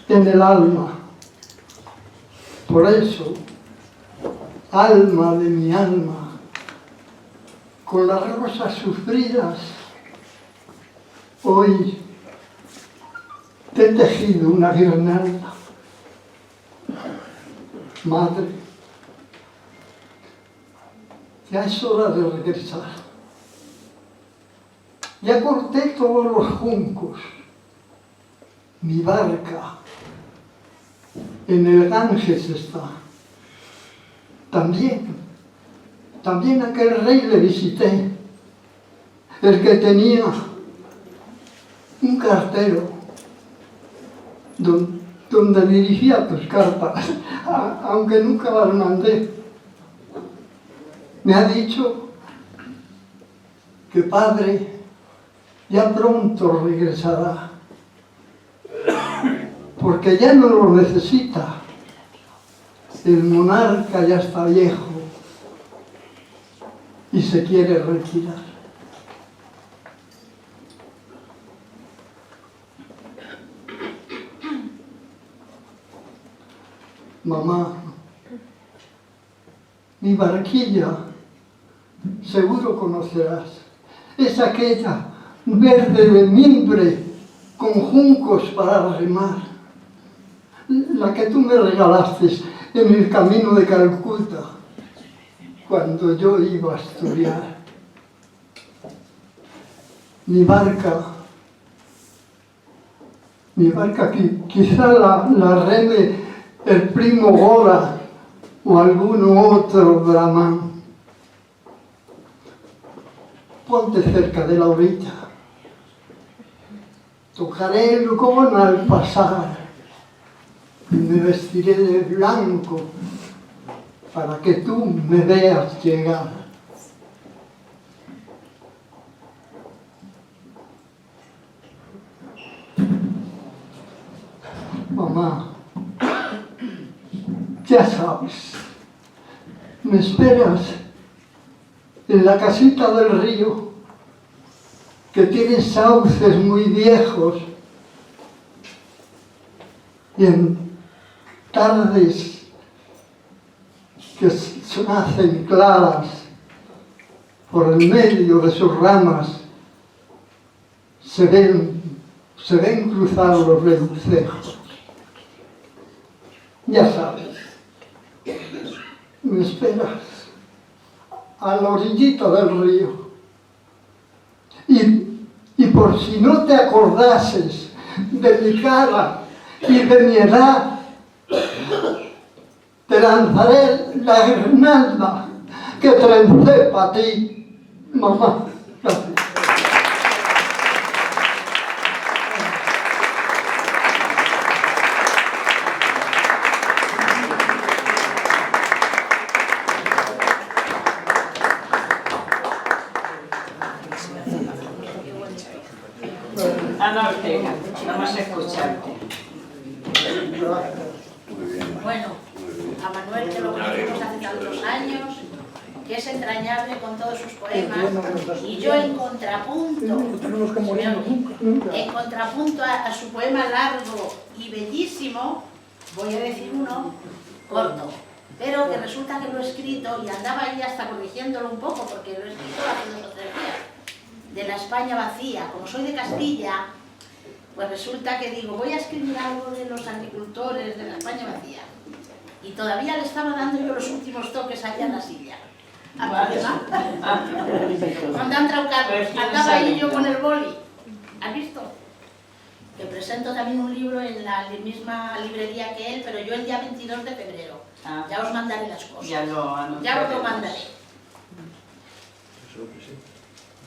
en el alma. Por eso, alma de mi alma, con las rosas sufridas, hoy te he tejido una guirnalda. Madre, ya es hora de regresar. Ya corté todos los juncos. Mi barca en el Ganges está. También aquel rey le visité, el que tenía un cartero donde dirigía tus cartas, aunque nunca las mandé. Me ha dicho que padre ya pronto regresará, porque ya no lo necesita. El monarca ya está viejo y se quiere retirar. Mamá, mi barquilla, seguro conocerás, es aquella verde de mimbre con juncos para remar, la que tú me regalaste en el camino de Calcuta, cuando yo iba a estudiar. Mi barca quizá la reme el primo Gora o algún otro brahman. Ponte cerca de la orilla. Tocaré el gón al pasar y me vestiré de blanco para que tú me veas llegar. Mamá, ya sabes, me esperas en la casita del río, que tiene sauces muy viejos y en tardes que se hacen claras por el medio de sus ramas, se ven cruzar los vencejos. Ya sabes, me esperas a la orillita del río. Y por si no te acordases de mi cara y de mi edad, te lanzaré la guirnalda que trencé para ti, mamá. Gracias. Ana Ortega, vamos a escucharte. Bueno, a Manuel, que lo conocemos hace tantos años, que es entrañable con todos sus poemas, y yo en contrapunto a su poema largo y bellísimo, voy a decir uno corto, pero que resulta que lo he escrito y andaba ahí hasta corrigiéndolo un poco, porque lo he escrito hace 2 o 3 días, de la España vacía. Como soy de Castilla, pues resulta que digo, voy a escribir algo de los agricultores de la España vacía. Y todavía le estaba dando yo los últimos toques allá en la silla. Cuando han traucado, andaba ahí yo con el boli. ¿Has visto? Que presento también un libro en la misma librería que él, pero yo el día 22 de febrero. Ya os mandaré las cosas. Ya os lo mandaré.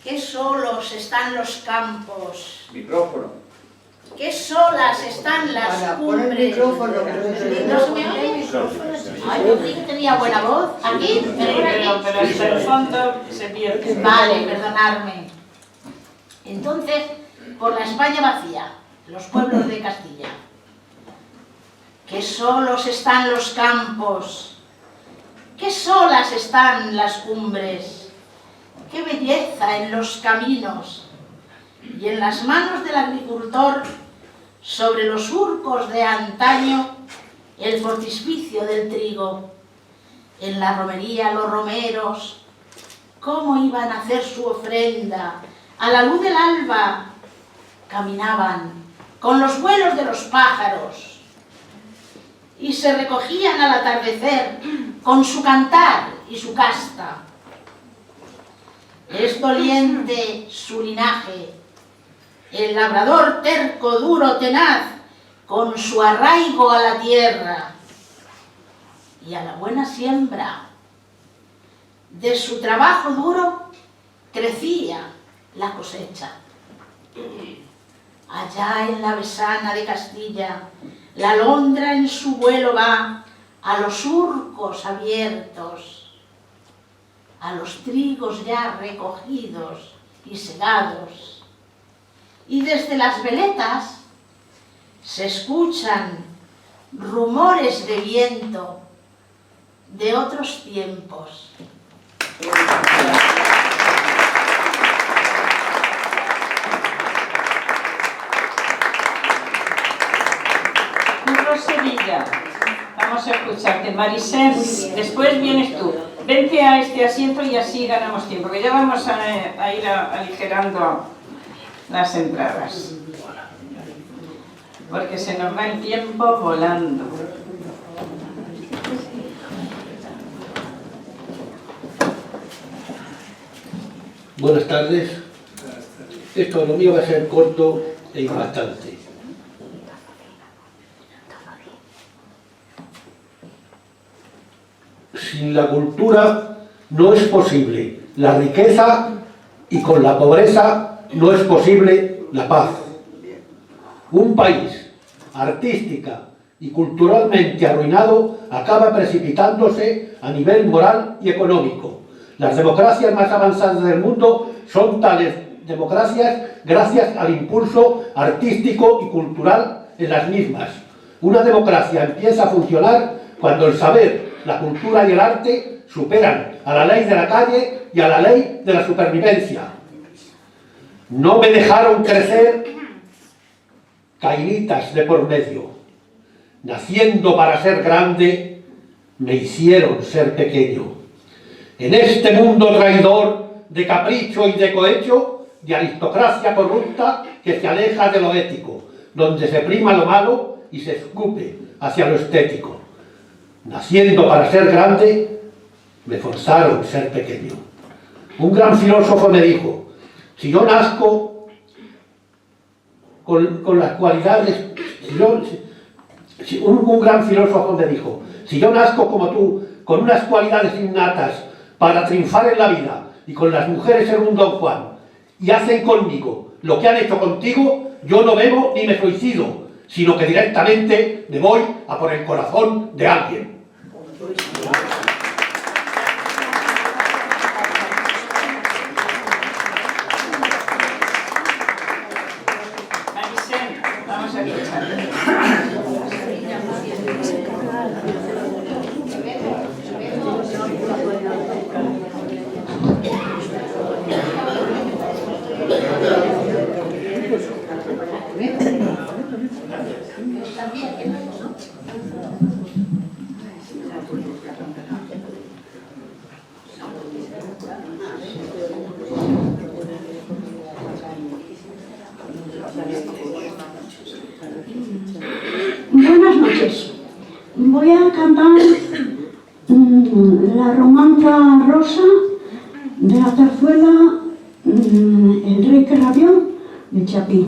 Qué solos están los campos. Micrófono. Qué solas están las cumbres. ¿No se me oye? Ay, yo creí que tenía buena voz. ¿Aquí? Pero hasta el fondo se pierde. Vale, perdonadme. Entonces, por la España vacía, los pueblos de Castilla. Qué solos están los campos. Qué solas están las cumbres. ¡Qué belleza en los caminos! Y en las manos del agricultor, sobre los surcos de antaño, el fortispicio del trigo. En la romería los romeros, cómo iban a hacer su ofrenda. A la luz del alba caminaban con los vuelos de los pájaros y se recogían al atardecer con su cantar y su casta. Es doliente su linaje, el labrador terco, duro, tenaz, con su arraigo a la tierra y a la buena siembra. De su trabajo duro crecía la cosecha. Allá en la Besana de Castilla, la alondra en su vuelo va a los surcos abiertos, a los trigos ya recogidos y segados. Y desde las veletas se escuchan rumores de viento de otros tiempos. Curro Sevilla, vamos a escucharte. Marisén, después vienes tú. Vente a este asiento y así ganamos tiempo, que ya vamos a ir aligerando las entradas. Porque se nos va el tiempo volando. Buenas tardes. Esto lo mío va a ser corto e impactante. Sin la cultura no es posible la riqueza y con la pobreza no es posible la paz. Un país artística y culturalmente arruinado acaba precipitándose a nivel moral y económico. Las democracias más avanzadas del mundo son tales democracias gracias al impulso artístico y cultural en las mismas. Una democracia empieza a funcionar cuando el saber, la cultura y el arte superan a la ley de la calle y a la ley de la supervivencia. No me dejaron crecer cainitas de por medio. naciendo para ser grande, me hicieron ser pequeño. En este mundo traidor de capricho y de cohecho, de aristocracia corrupta que se aleja de lo ético, donde se prima lo malo y se escupe hacia lo estético. Naciendo para ser grande, me forzaron ser pequeño. Un gran filósofo me dijo, si yo nazco con las cualidades, un gran filósofo me dijo, si yo nazco como tú, con unas cualidades innatas para triunfar en la vida, y con las mujeres en un Don Juan, y hacen conmigo lo que han hecho contigo, yo no bebo ni me suicido, sino que directamente me voy a por el corazón de alguien. Vamos a escuchar. Buenas noches. Voy a cantar la romanza rosa de la zarzuela El rey que rabió de Chapí.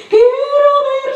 Quiero ver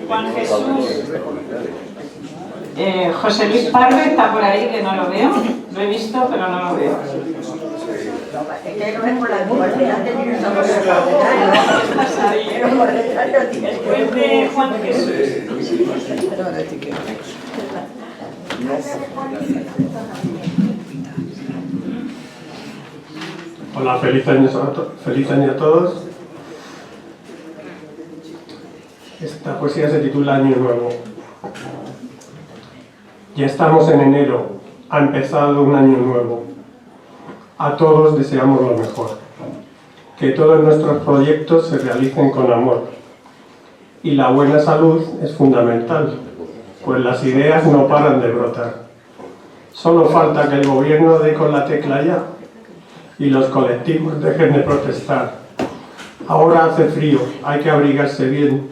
Juan Jesús. José Luis Pardo está por ahí, que no lo veo. Lo he visto, pero no lo veo. Pues de Juan Jesús. Hola, feliz año a todos. Esta poesía se titula Año Nuevo. Ya estamos en enero, ha empezado un año nuevo. A todos deseamos lo mejor. Que todos nuestros proyectos se realicen con amor. Y la buena salud es fundamental, pues las ideas no paran de brotar. Solo falta que el gobierno dé con la tecla ya y los colectivos dejen de protestar. Ahora hace frío, hay que abrigarse bien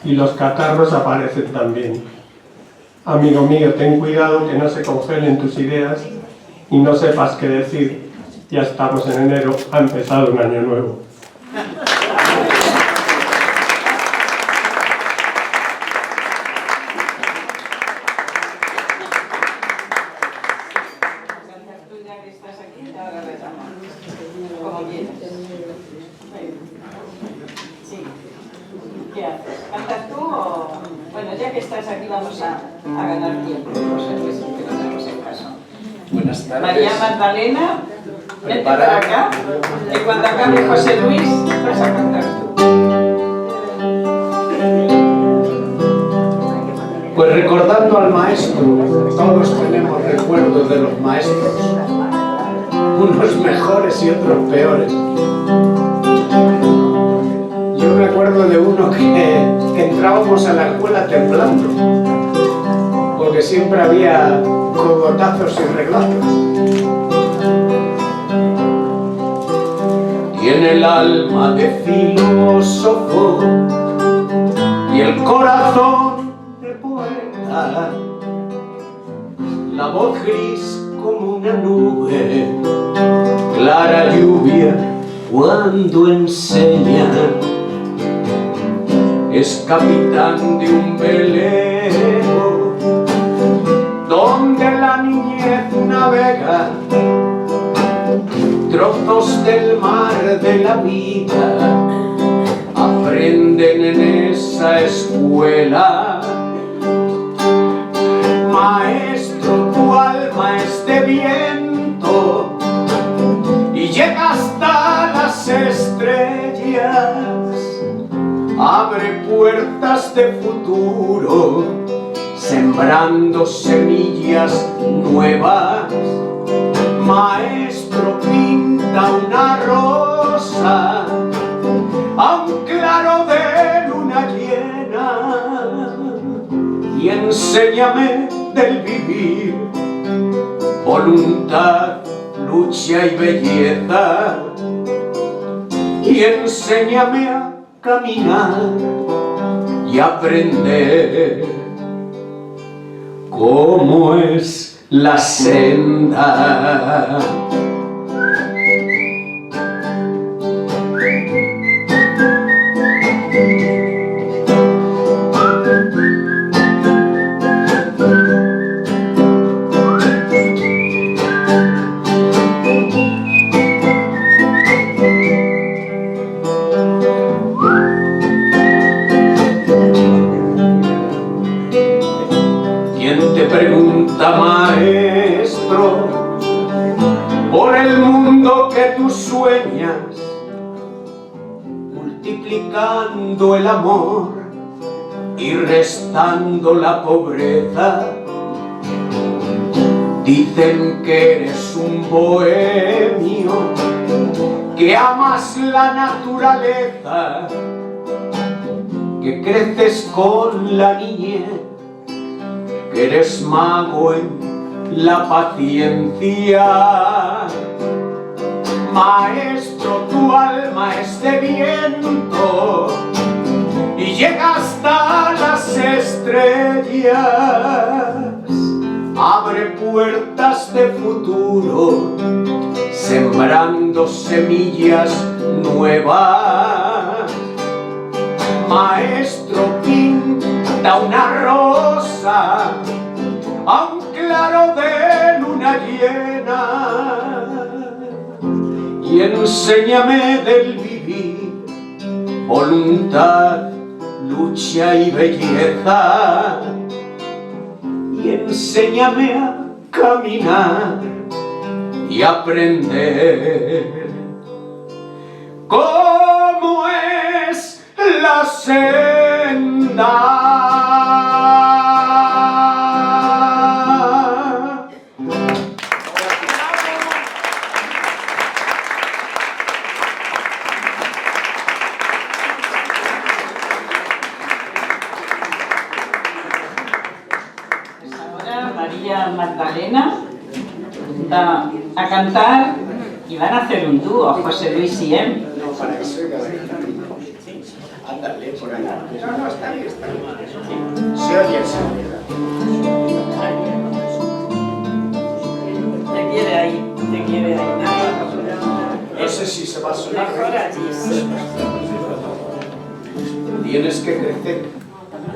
y los catarros aparecen también. Amigo mío, ten cuidado que no se congelen tus ideas y no sepas qué decir. Ya estamos en enero, ha empezado un año nuevo. ¿Cantas tú o...? Bueno, ya que estás aquí vamos a ganar tiempo, José Luis, que no tenemos el caso. Buenas tardes. María Magdalena, vente para acá, y cuando acabe José Luis vas a cantar tú. Pues recordando al maestro, todos tenemos recuerdos de los maestros, unos mejores y otros peores. Yo me acuerdo de uno que entrábamos a la escuela temblando, porque siempre había cogotazos y reglazos. Tiene el alma de filósofo y el corazón de poeta, la voz gris como una nube, clara lluvia cuando enseña. Es capitán de un velero donde la niñez navega trozos del mar de la vida. Aprenden en esa escuela. Maestro, tu alma es de viento y llega hasta las estrellas. Abre puertas de futuro, sembrando semillas nuevas. Maestro, pinta una rosa a un claro de luna llena y enséñame del vivir, voluntad, lucha y belleza, y enséñame a caminar y aprender cómo es la senda. Pregunta, maestro, por el mundo que tú sueñas, multiplicando el amor y restando la pobreza. Dicen que eres un bohemio, que amas la naturaleza, que creces con la niñez, que eres mago en la paciencia. Maestro, tu alma es de viento y llega hasta las estrellas. Abre puertas de futuro, sembrando semillas nuevas. Maestro, pinta da una rosa a un claro de luna llena y enséñame del vivir voluntad, lucha y belleza, y enséñame a caminar y aprender cómo es la senda. María Magdalena va a cantar y van a hacer un dúo, José Luis y él. No, para eso hay que hacer. Ándale, por ahí. No, está bien, está bien. Se oye, se oye. Te quiere ahí, te quiere ahí. No sé si se va a sonar. Mejor allí. Tienes que crecer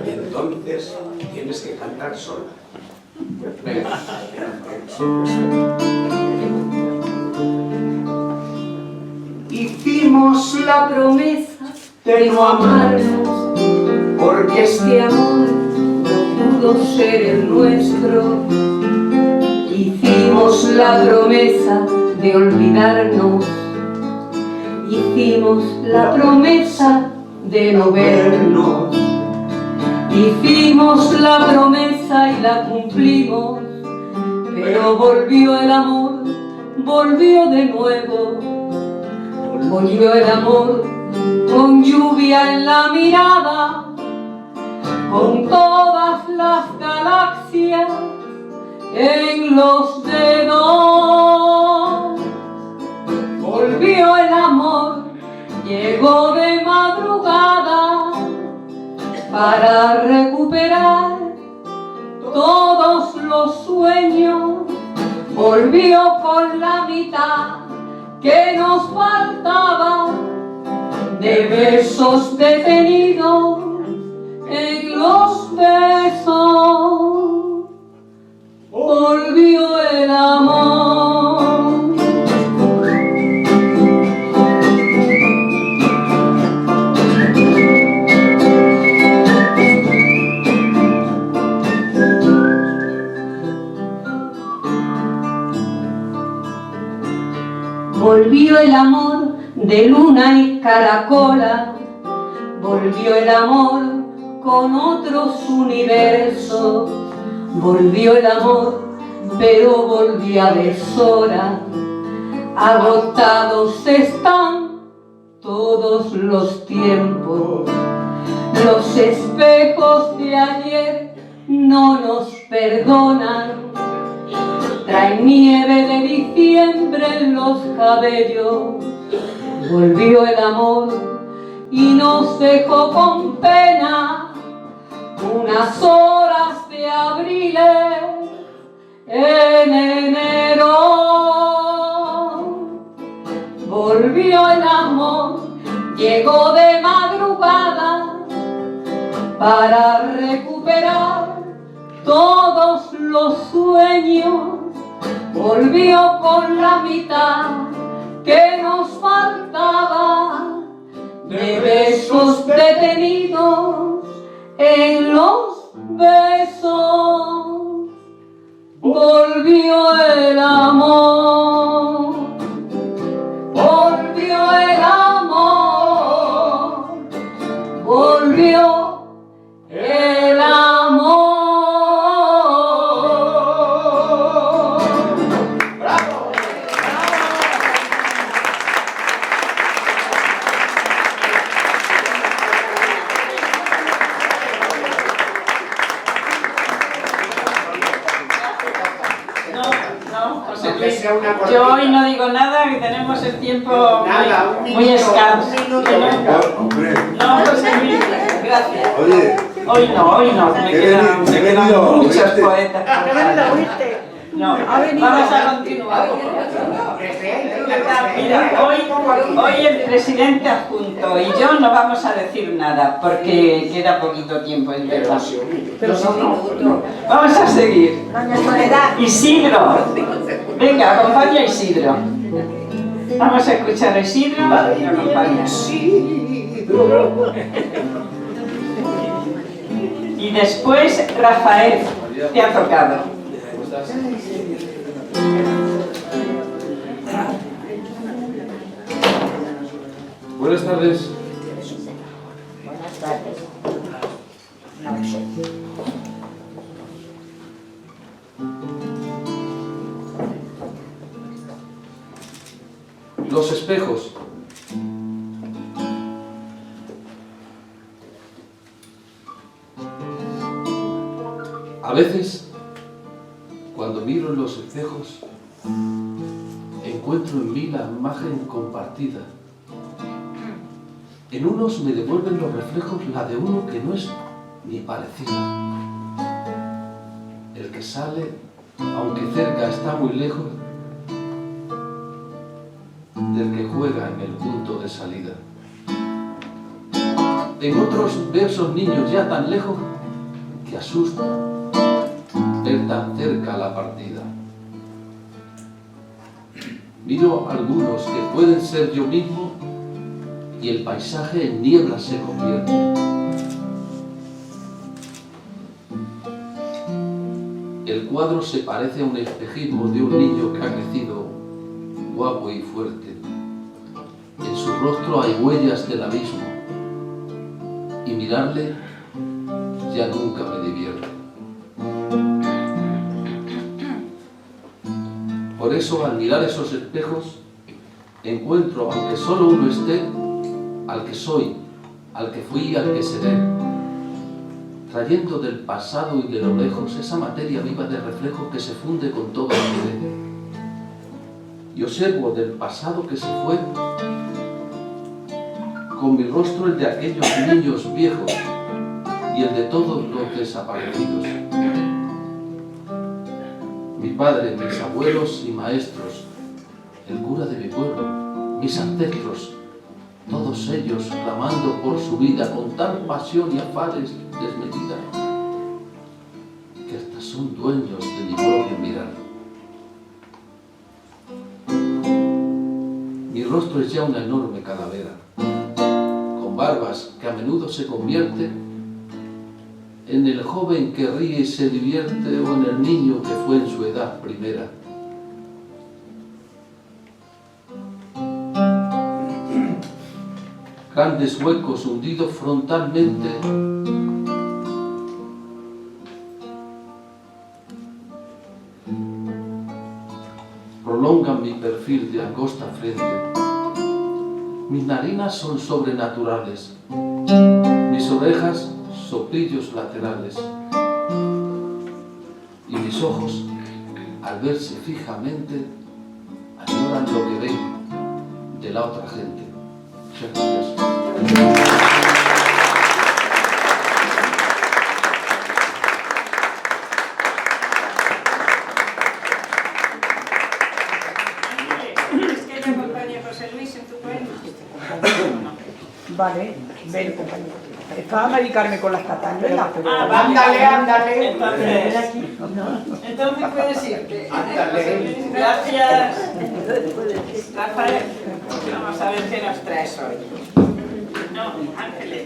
y entonces tienes que cantar sola. Venga. Hicimos la promesa de no amarnos porque este amor no pudo ser el nuestro. Hicimos la promesa de olvidarnos, hicimos la promesa de no vernos. Hicimos la promesa y la cumplimos, pero volvió el amor, volvió de nuevo. Volvió el amor con lluvia en la mirada, con todas las galaxias en los dedos. Volvió el amor, llegó de madrugada para recuperar todos los sueños. Volvió con la mitad que nos faltaba de besos detenidos en los besos. Volvió el amor. Volvió el amor de luna y caracola, volvió el amor con otros universos, volvió el amor, pero volvió a deshora. Agotados están todos los tiempos, los espejos de ayer no nos perdonan. Trae nieve de diciembre en los cabellos. Volvió el amor y nos dejó con pena unas horas de abril en enero. Volvió el amor, llegó de madrugada para recuperar todos los sueños. Volvió con la mitad que nos faltaba de besos detenidos en los besos. Volvió el amor, volvió el amor, volvió el amor. Yo hoy no digo nada, que tenemos el tiempo muy escaso. No, José Luis, gracias. Hoy no, me quedan muchos poetas. No, vamos a continuar. Mira, hoy el presidente adjunto y yo no vamos a decir nada porque queda poquito tiempo en verdad. Vamos a seguir. Isidro, venga, acompaña a Isidro. Vamos a escuchar a Isidro y acompaña. Y después Rafael, te ha tocado. Buenas tardes. Buenas tardes. Los espejos. A veces, cuando miro en los espejos, encuentro en mí la imagen compartida. En unos me devuelven los reflejos la de uno que no es ni parecida. El que sale, aunque cerca está muy lejos, del que juega en el punto de salida. En otros veo esos niños ya tan lejos que asusta ver tan cerca la partida. Miro algunos que pueden ser yo mismo y el paisaje en niebla se convierte. El cuadro se parece a un espejismo de un niño que ha crecido guapo y fuerte. En su rostro hay huellas del abismo y mirarle ya nunca me divierte. Por eso, al mirar esos espejos, encuentro, aunque solo uno esté, al que soy, al que fui y al que seré, trayendo del pasado y de lo lejos esa materia viva de reflejo que se funde con todo lo que ve. Y observo del pasado que se fue, con mi rostro el de aquellos niños viejos y el de todos los desaparecidos. Mi padre, mis abuelos y maestros, el cura de mi pueblo, mis ancestros, todos ellos clamando por su vida con tal pasión y afanes desmedida, que hasta son dueños de mi propio mirar. Mi rostro es ya una enorme calavera, con barbas que a menudo se convierte en el joven que ríe y se divierte o en el niño que fue en su edad primera. Grandes huecos hundidos frontalmente prolongan mi perfil de angosta frente. Mis narinas son sobrenaturales, mis orejas soplillos laterales y mis ojos, al verse fijamente, añoran lo que ven de la otra gente. Muchas gracias. ¿Es que te acompaña José Luis en tu poema? Vale, ven, compañero. Estaba a medicarme con las castañuelas, pero... Vale. Ándale. Entonces puedes irte. Gracias. Rafael, vamos a ver qué nos traes hoy. No, Ángeles,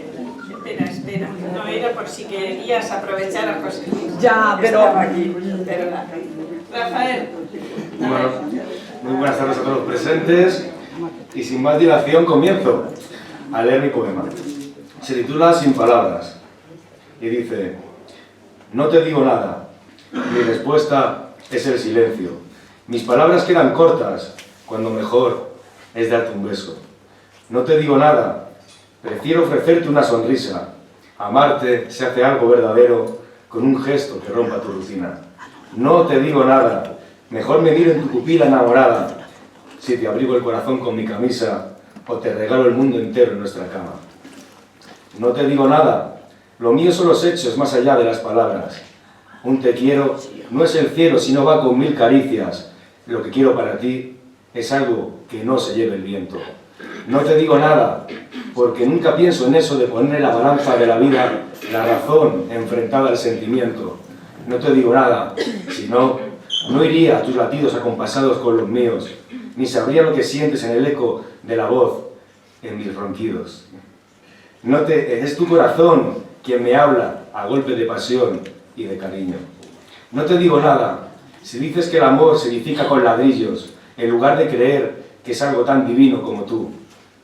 espera. No era por si querías aprovechar a José Luis. Ya, pero... Estaba aquí, pero nada. Rafael. Bueno, muy buenas tardes a todos los presentes y sin más dilación comienzo a leer mi poema. Se titula Sin palabras y dice: no te digo nada, mi respuesta es el silencio. Mis palabras quedan cortas cuando mejor es darte un beso. No te digo nada, prefiero ofrecerte una sonrisa. Amarte se hace algo verdadero con un gesto que rompa tu rutina. No te digo nada, mejor me miro en tu pupila enamorada, si te abrigo el corazón con mi camisa o te regalo el mundo entero en nuestra cama. No te digo nada, lo mío son los hechos más allá de las palabras. Un te quiero no es el cielo, sino va con 1000 caricias. Lo que quiero para ti es algo que no se lleve el viento. No te digo nada, porque nunca pienso en eso de poner en la balanza de la vida la razón enfrentada al sentimiento. No te digo nada, si no, no iría a tus latidos acompasados con los míos, ni sabría lo que sientes en el eco de la voz en mis ronquidos. Es tu corazón quien me habla a golpe de pasión y de cariño. No te digo nada, si dices que el amor se edifica con ladrillos, en lugar de creer que es algo tan divino como tú,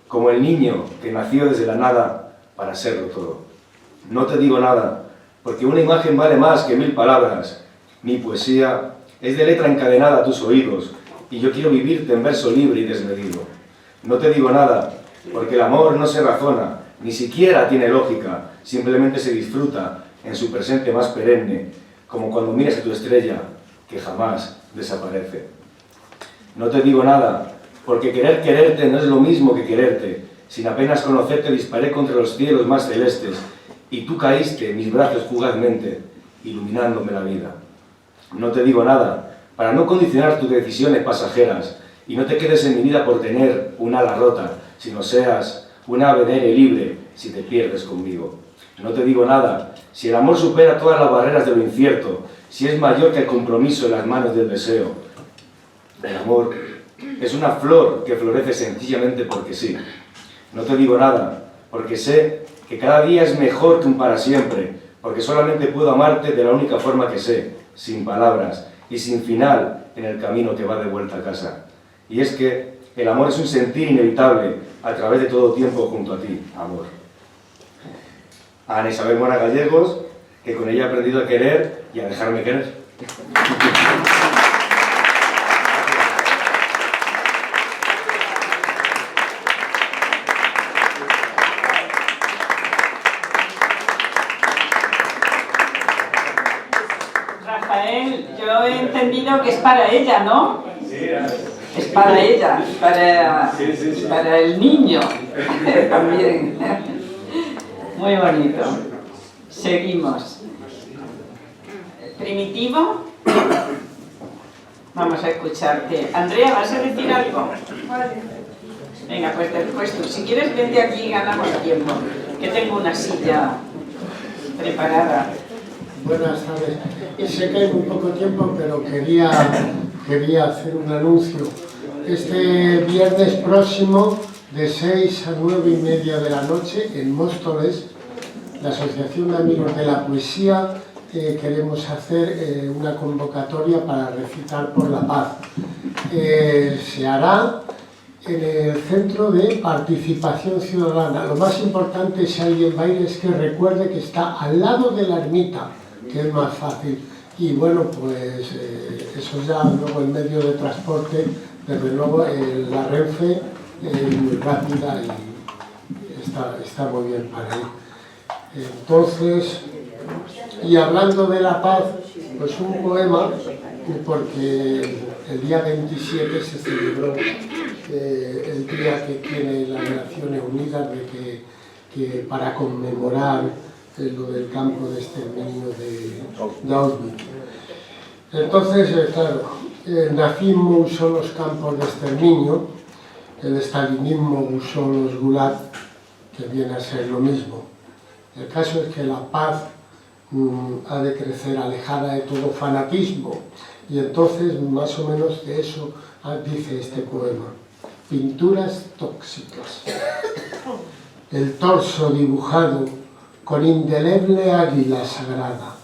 como el niño que nació desde la nada para serlo todo. No te digo nada, porque una imagen vale más que 1000 palabras. Mi poesía es de letra encadenada a tus oídos, y yo quiero vivirte en verso libre y desmedido. No te digo nada, porque el amor no se razona, ni siquiera tiene lógica, simplemente se disfruta en su presente más perenne, como cuando miras a tu estrella, que jamás desaparece. No te digo nada, porque querer quererte no es lo mismo que quererte. Sin apenas conocerte disparé contra los cielos más celestes, y tú caíste en mis brazos fugazmente, iluminándome la vida. No te digo nada, para no condicionar tus decisiones pasajeras, y no te quedes en mi vida por tener un ala rota, sino seas un ave de aire libre si te pierdes conmigo. No te digo nada, si el amor supera todas las barreras de lo incierto, si es mayor que el compromiso en las manos del deseo. El amor es una flor que florece sencillamente porque sí. No te digo nada, porque sé que cada día es mejor que un para siempre, porque solamente puedo amarte de la única forma que sé, sin palabras y sin final en el camino que va de vuelta a casa. Y es que el amor es un sentir inevitable a través de todo tiempo junto a ti, amor. A Ana Isabel Mora Gallegos, que con ella he aprendido a querer y a dejarme querer. Rafael, yo he entendido que es para ella, ¿no? Sí, es para ella, para el niño también. Muy bonito. Seguimos. Primitivo. Vamos a escucharte. Andrea, ¿vas a decir algo? Venga, pues tú, si quieres vente aquí y ganamos tiempo, que tengo una silla preparada. Buenas tardes. Sé que hay muy poco tiempo, pero quería hacer un anuncio. Este viernes próximo, de 6 a 9:30 de la noche, en Móstoles, la Asociación de Amigos de la Poesía, queremos hacer una convocatoria para recitar por la paz. Se hará en el Centro de Participación Ciudadana. Lo más importante, si alguien va a ir, es que recuerde que está al lado de la ermita, que es más fácil. Y bueno, pues eso ya luego el medio de transporte, desde luego la Renfe es muy rápida y está muy bien para ir. Entonces, y hablando de la paz, pues un poema, porque el día 27 se celebró el día que tiene las Naciones Unidas que para conmemorar lo del campo de exterminio de Auschwitz. Entonces, claro, el nazismo usó los campos de exterminio, el estalinismo usó los gulag, que viene a ser lo mismo. El caso es que la paz ha de crecer alejada de todo fanatismo, y entonces más o menos de eso dice este poema. Pinturas tóxicas. El torso dibujado con indeleble águila sagrada.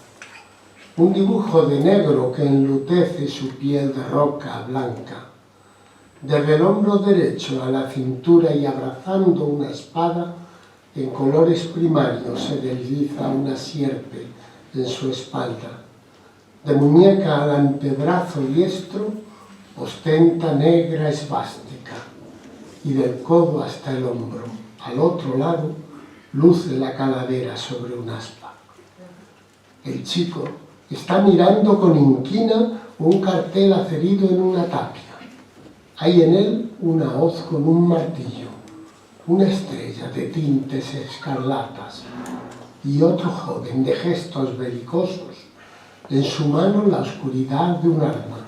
Un dibujo de negro que enlutece su piel de roca blanca. Desde el hombro derecho a la cintura y abrazando una espada, en colores primarios se desliza una sierpe en su espalda. De muñeca al antebrazo diestro ostenta negra esvástica y del codo hasta el hombro, al otro lado, luce la calavera sobre un aspa. El chico está mirando con inquina un cartel acerido en una tapia. Hay en él una hoz con un martillo, una estrella de tintes escarlatas y otro joven de gestos belicosos En su mano la oscuridad de un arma,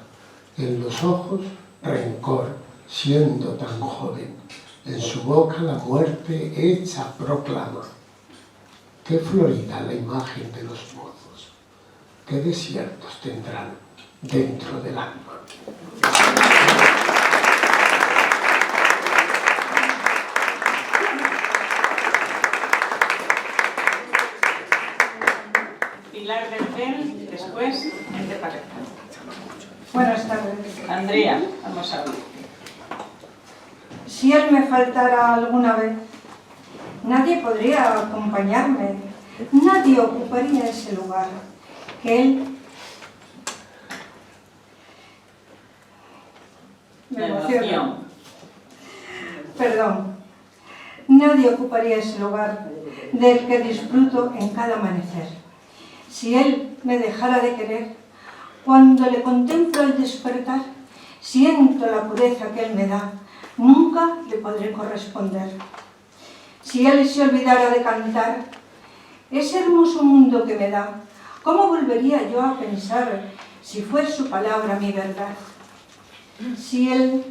en los ojos rencor, siendo tan joven. En su boca la muerte hecha proclama. Qué florida la imagen de los mozos, qué desiertos tendrán dentro del alma. Pilar del Pen, después, el de pareja. Buenas tardes. Andrea, vamos a ver. Si él me faltara alguna vez, nadie podría acompañarme, nadie ocuparía ese lugar que él... Me emociono. Perdón. Nadie ocuparía ese lugar del que disfruto en cada amanecer. Si él me dejara de querer, cuando le contemplo al despertar, siento la pureza que él me da, nunca le podré corresponder. Si él se olvidara de cantar, ese hermoso mundo que me da, ¿cómo volvería yo a pensar si fue su palabra mi verdad? Si él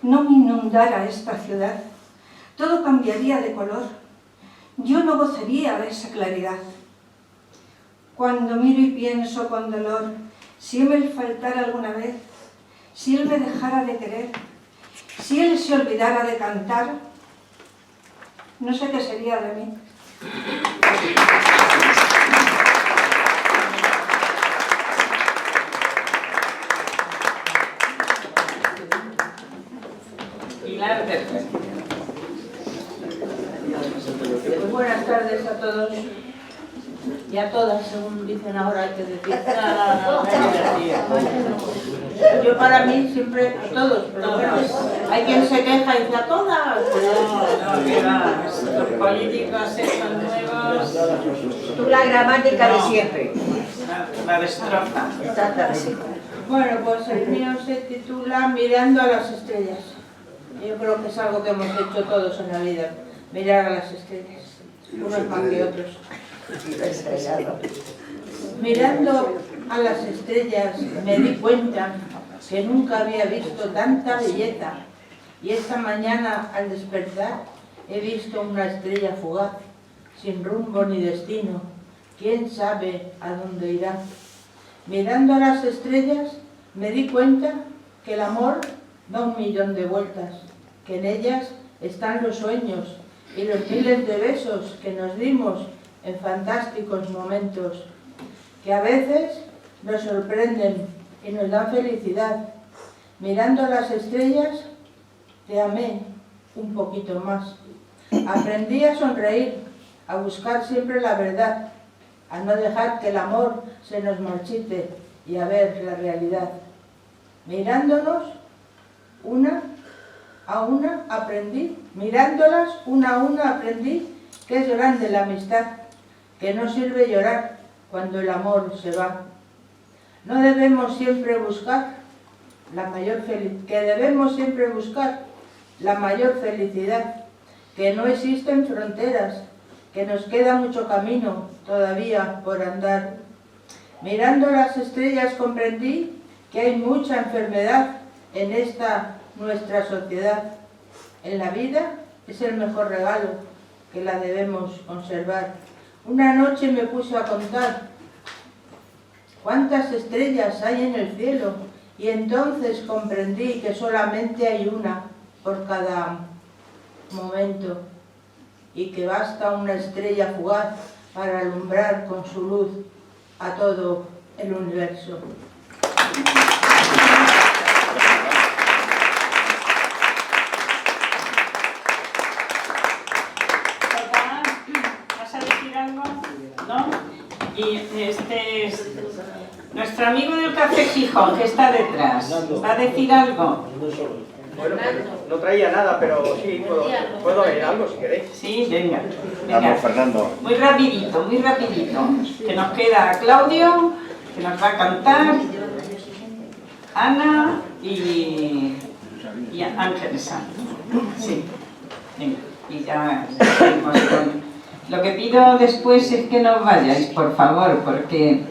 no me inundara esta ciudad, todo cambiaría de color. Yo no gozaría de esa claridad. Cuando miro y pienso con dolor, si él me faltara alguna vez, si él me dejara de querer, si él se olvidara de cantar, no sé qué sería de mí. Pilar del Pen. Pues buenas tardes a todos y a todas, según dicen ahora, hay que decir. Yo para mí siempre a todos, pero bueno, hay quien se queja y dice a todas. No, que va, los políticos son nuevos. Tú la gramática de siempre. La destroza. Bueno, pues el mío se titula Mirando a las estrellas. Yo creo que es algo que hemos hecho todos en la vida, mirar a las estrellas, unos más que otros. Mirando a las estrellas me di cuenta que nunca había visto tanta belleza, y esta mañana al despertar he visto una estrella fugaz, sin rumbo ni destino, quién sabe a dónde irá. Mirando a las estrellas me di cuenta que el amor da 1.000.000 de vueltas, que en ellas están los sueños y los miles de besos que nos dimos en fantásticos momentos, que a veces nos sorprenden y nos dan felicidad. Mirando a las estrellas, te amé un poquito más. Aprendí a sonreír, a buscar siempre la verdad, a no dejar que el amor se nos marchite y a ver la realidad. Mirándonos, una a una aprendí, mirándolas una a una aprendí que es grande la amistad, que no sirve llorar cuando el amor se va. No debemos siempre buscar la mayor felicidad, que debemos siempre buscar la mayor felicidad, que no existen fronteras, que nos queda mucho camino todavía por andar. Mirando las estrellas comprendí que hay mucha enfermedad en esta nuestra sociedad. En la vida es el mejor regalo, que la debemos conservar. Una noche me puse a contar cuántas estrellas hay en el cielo, y entonces comprendí que solamente hay una por cada momento, y que basta una estrella fugaz para alumbrar con su luz a todo el universo. ¿Vas a decir algo? ¿No? Y este es nuestro amigo del Café Gijón, que está detrás. ¿Va a decir algo? Bueno, no traía nada, pero sí, puedo leer algo si queréis. Sí, venga. Vamos, Fernando. Muy rapidito, que nos queda Claudio, que nos va a cantar, Ana y Ángel Sanz. Sí, venga, y ya seguimos con... Lo que pido después es que no vayáis, por favor, porque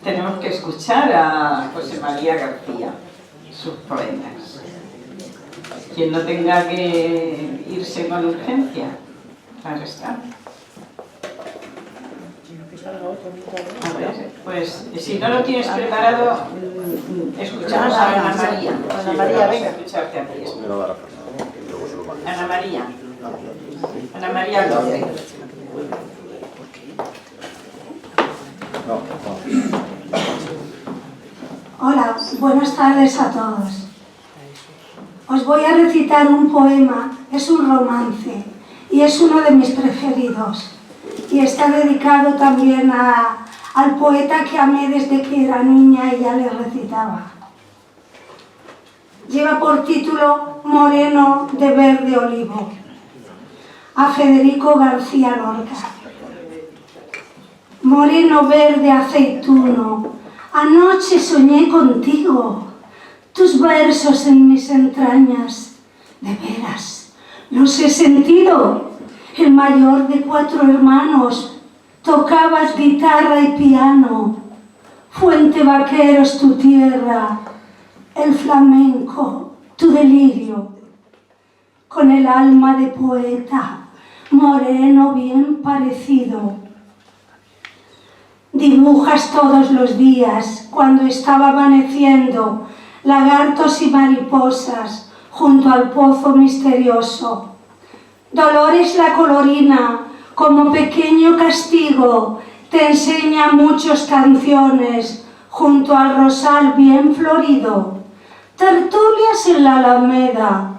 tenemos que escuchar a José María García, sus poemas. Quien no tenga que irse con urgencia, claro está. A ver, pues si no lo tienes preparado, escuchamos a Ana María. Ana María, venga. Escucharte a ti. Ana María. Ana María López. Hola, buenas tardes a todos. Os voy a recitar un poema, es un romance y es uno de mis preferidos. Y está dedicado también al poeta que amé desde que era niña y ya le recitaba. Lleva por título Moreno de verde olivo, a Federico García Lorca. Moreno verde aceituno, anoche soñé contigo, tus versos en mis entrañas, de veras, los he sentido. El mayor de 4 hermanos, tocabas guitarra y piano, Fuente Vaquero es tu tierra, el flamenco, tu delirio. Con el alma de poeta, moreno bien parecido. Dibujas todos los días, cuando estaba amaneciendo, lagartos y mariposas junto al pozo misterioso. Dolores la colorina, como pequeño castigo, te enseña muchas canciones junto al rosal bien florido. Tertulias en la alameda,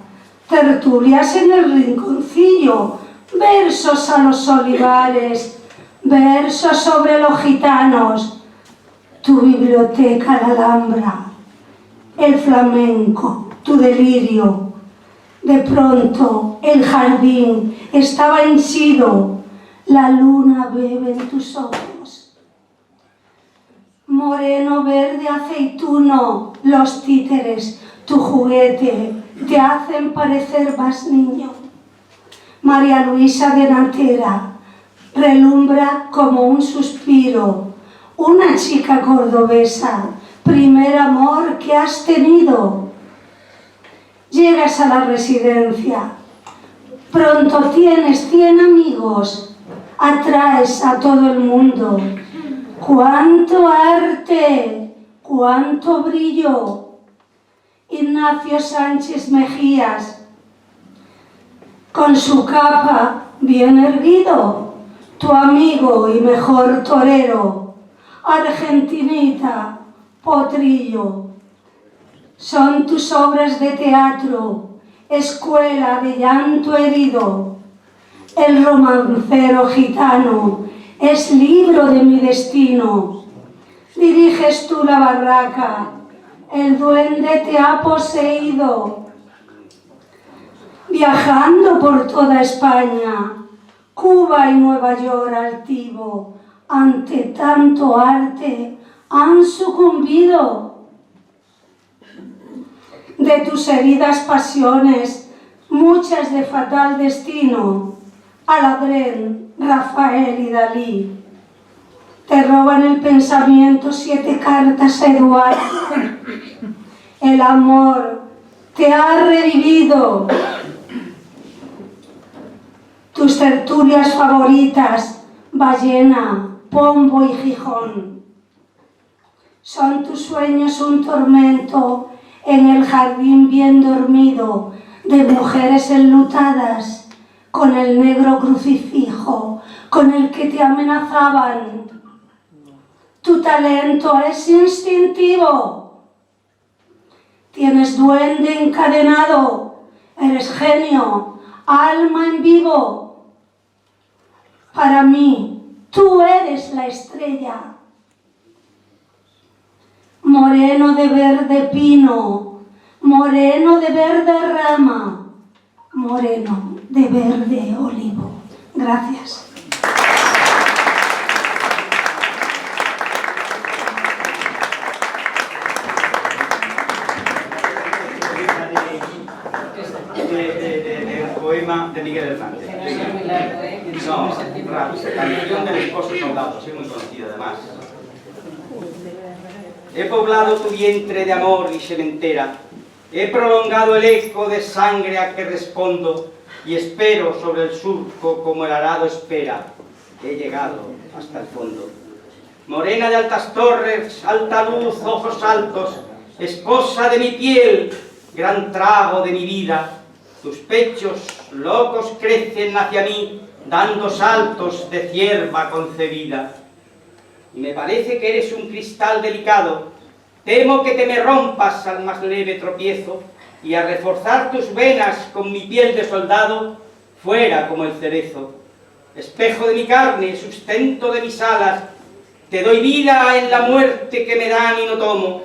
tertulias en el rinconcillo, versos a los olivares, versos sobre los gitanos. Tu biblioteca la Alhambra, el flamenco, tu delirio. De pronto el jardín estaba henchido, la luna bebe en tus ojos. Moreno verde aceituno, los títeres, tu juguete, te hacen parecer más niño. María Luisa de Natera relumbra como un suspiro, una chica cordobesa, primer amor que has tenido. Llegas a la residencia, pronto tienes 100 amigos, atraes a todo el mundo. ¡Cuánto arte! ¡Cuánto brillo! Ignacio Sánchez Mejías, con su capa bien erguido, tu amigo y mejor torero, Argentinita, Potrillo. Son tus obras de teatro, escuela de llanto herido. El romancero gitano es libro de mi destino. Diriges tú la barraca, el duende te ha poseído. Viajando por toda España, Cuba y Nueva York altivo, ante tanto arte han sucumbido. De tus heridas pasiones, muchas de fatal destino, Aladrén, Rafael y Dalí. Te roban el pensamiento 7 cartas a Eduardo. El amor te ha revivido. Tus tertulias favoritas, Ballena, Pombo y Gijón. Son tus sueños un tormento en el jardín bien dormido de mujeres enlutadas con el negro crucifijo con el que te amenazaban. Tu talento es instintivo. Tienes duende encadenado, eres genio, alma en vivo. Para mí, tú eres la estrella. Moreno de verde pino, moreno de verde rama, moreno de verde olivo. Gracias. Del poema de Miguel Hernández. No, Canción del esposo soldado, soy muy conocido además. he poblado tu vientre de amor y sementera, he prolongado el eco de sangre a que respondo y espero sobre el surco como el arado espera. He llegado hasta el fondo. Morena de altas torres, alta luz, ojos altos, esposa de mi piel, gran trago de mi vida, tus pechos locos crecen hacia mí, dando saltos de cierva concebida. Y me parece que eres un cristal delicado, temo que te me rompas al más leve tropiezo, y a reforzar tus venas con mi piel de soldado, fuera como el cerezo. Espejo de mi carne, sustento de mis alas, te doy vida en la muerte que me dan y no tomo.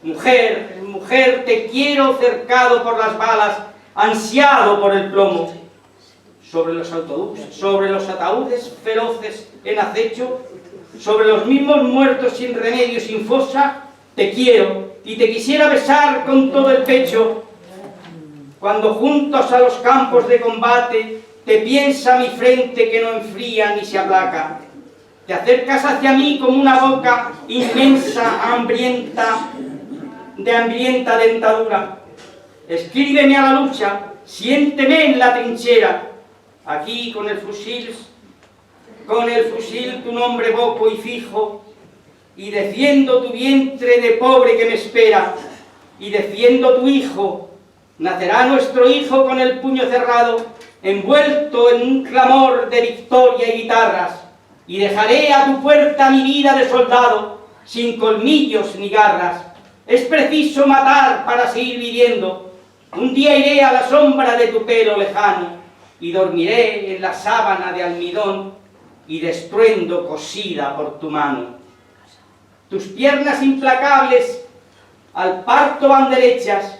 Mujer, mujer, te quiero cercado por las balas, ansiado por el plomo. Sobre los ataúdes feroces en acecho, sobre los mismos muertos sin remedio, sin fosa, te quiero y te quisiera besar con todo el pecho. Cuando juntos a los campos de combate te piensa mi frente que no enfría ni se aplaca. Te acercas hacia mí como una boca inmensa, hambrienta, de hambrienta dentadura. Escríbeme a la lucha, siénteme en la trinchera. Aquí con el fusil tu nombre boco y fijo, y defiendo tu vientre de pobre que me espera, y defiendo tu hijo. Nacerá nuestro hijo con el puño cerrado, envuelto en un clamor de victoria y guitarras, y dejaré a tu puerta mi vida de soldado, sin colmillos ni garras. Es preciso matar para seguir viviendo. Un día iré a la sombra de tu pelo lejano, y dormiré en la sábana de almidón, y de estruendo cosida por tu mano. Tus piernas implacables al parto van derechas,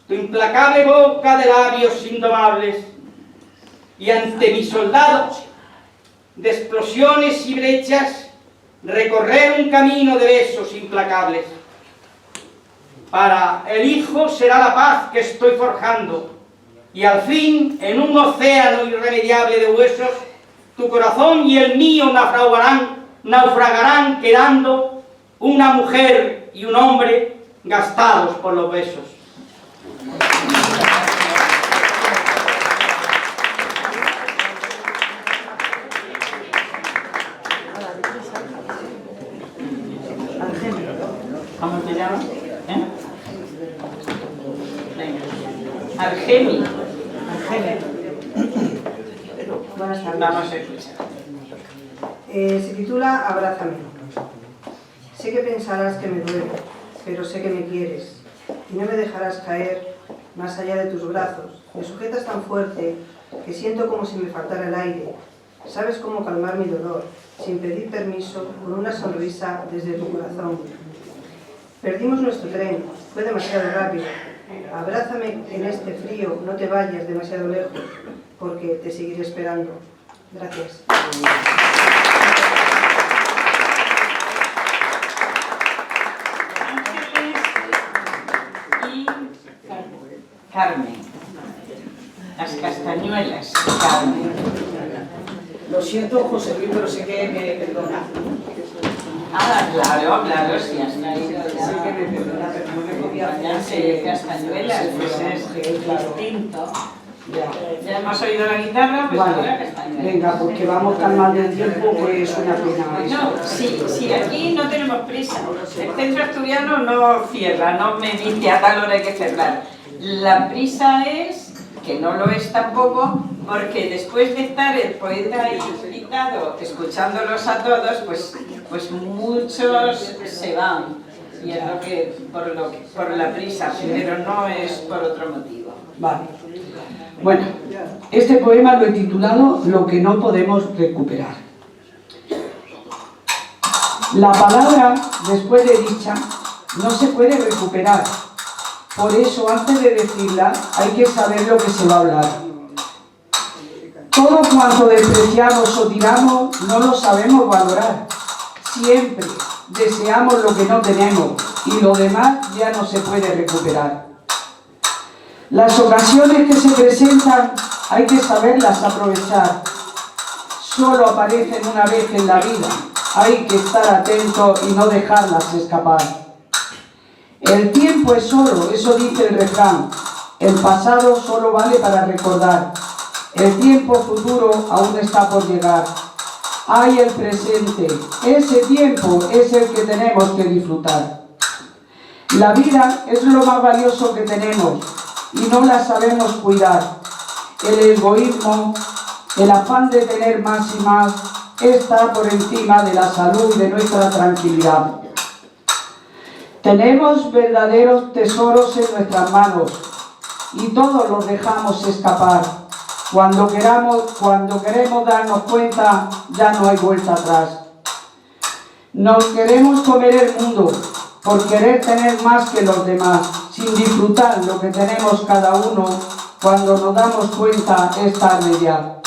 tu implacable boca de labios indomables, y ante mis soldados de explosiones y brechas recorrer un camino de besos implacables. Para el hijo será la paz que estoy forjando, y al fin, en un océano irremediable de huesos, tu corazón y el mío naufragarán quedando una mujer y un hombre gastados por los besos. ¿Cómo te llamas? Argemi. Buenas tardes. Vamos a escuchar. Se titula Abrázame. Sé que pensarás que me duele, pero sé que me quieres y no me dejarás caer más allá de tus brazos. Me sujetas tan fuerte que siento como si me faltara el aire. Sabes cómo calmar mi dolor, sin pedir permiso, con una sonrisa desde tu corazón. Perdimos nuestro tren, fue demasiado rápido. Abrázame en este frío, no te vayas demasiado lejos, porque te seguiré esperando. Gracias. Y Carmen. Las castañuelas, Carmen. Lo siento, José Luis, pero sé que me perdona. Ah, claro, claro, sí, hasta ahí. Sé que me perdona, pero no me podía hacer castañuelas, pues es distinto. Ya hemos oído la guitarra, pues ahora castañuelas. Venga, porque vamos tan mal del tiempo que es una pena. No, sí, aquí no tenemos prisa. El centro asturiano no cierra, no me dice a tal hora hay que cerrar. La prisa es, que no lo es tampoco, porque después de estar el poeta invitado escuchándolos a todos, pues muchos se van. Y es por la prisa, pero no es por otro motivo. Vale. Bueno, este poema lo he titulado Lo que no podemos recuperar. La palabra, después de dicha, no se puede recuperar. Por eso, antes de decirla, hay que saber lo que se va a hablar. Todo cuanto despreciamos o tiramos, no lo sabemos valorar. Siempre deseamos lo que no tenemos y lo demás ya no se puede recuperar. Las ocasiones que se presentan hay que saberlas aprovechar. Solo aparecen una vez en la vida hay que estar atento y no dejarlas escapar. El tiempo es oro, eso dice el refrán. El pasado solo vale para recordar. El tiempo futuro aún está por llegar. Hay el presente, ese tiempo es el que tenemos que disfrutar. La vida es lo más valioso que tenemos y no la sabemos cuidar. El egoísmo, el afán de tener más y más, está por encima de la salud y de nuestra tranquilidad. Tenemos verdaderos tesoros en nuestras manos y todos los dejamos escapar. Cuando queremos darnos cuenta, ya no hay vuelta atrás. Nos queremos comer el mundo por querer tener más que los demás, sin disfrutar lo que tenemos cada uno. Cuando nos damos cuenta, es tarde ya.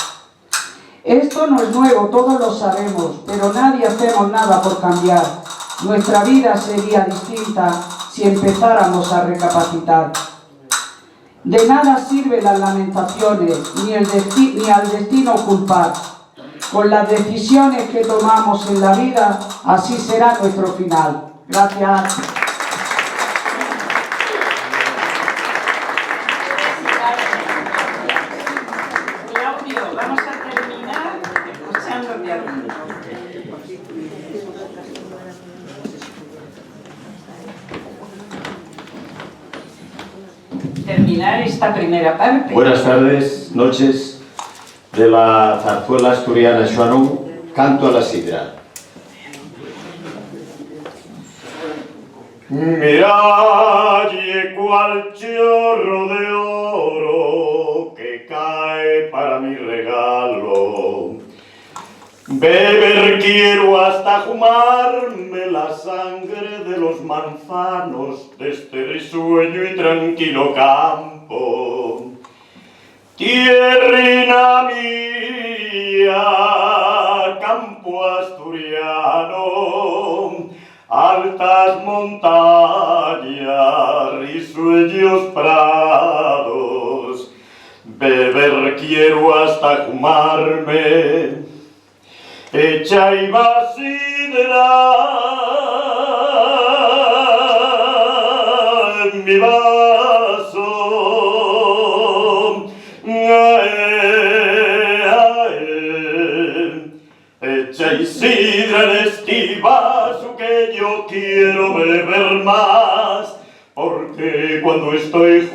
Esto no es nuevo, todos lo sabemos, pero nadie hacemos nada por cambiar. Nuestra vida sería distinta si empezáramos a recapacitar. De nada sirven las lamentaciones, ni al destino culpar. Con las decisiones que tomamos en la vida, así será nuestro final. Gracias. Claudio, vamos a terminar escuchándote a ti. Terminar esta primera parte. Buenas tardes, noches, de la zarzuela asturiana Xoanón, Canto a la sidra. Mirad cual chorro de oro que cae para mi regalo. Beber quiero hasta fumarme la sangre de los manzanos de este risueño y tranquilo campo. Tierrina mía, campo asturiano, altas montañas, risueños prados. Beber quiero hasta fumarme hecha y sidra en mi vaso. Hecha y sidra en este vaso que yo quiero beber más, porque cuando estoy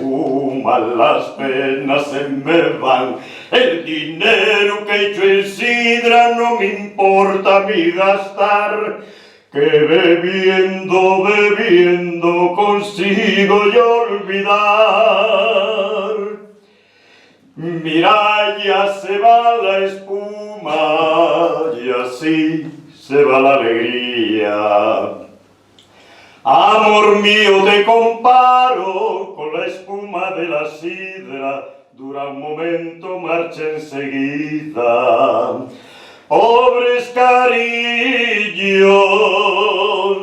mal las penas se me van. El dinero que echo en sidra no me importa a mí gastar, que bebiendo, bebiendo consigo yo olvidar. Mira, ya se va la espuma y así se va la alegría. Amor mío, te comparo con la espuma de la sidra, dura un momento, marcha enseguida. Pobres cariños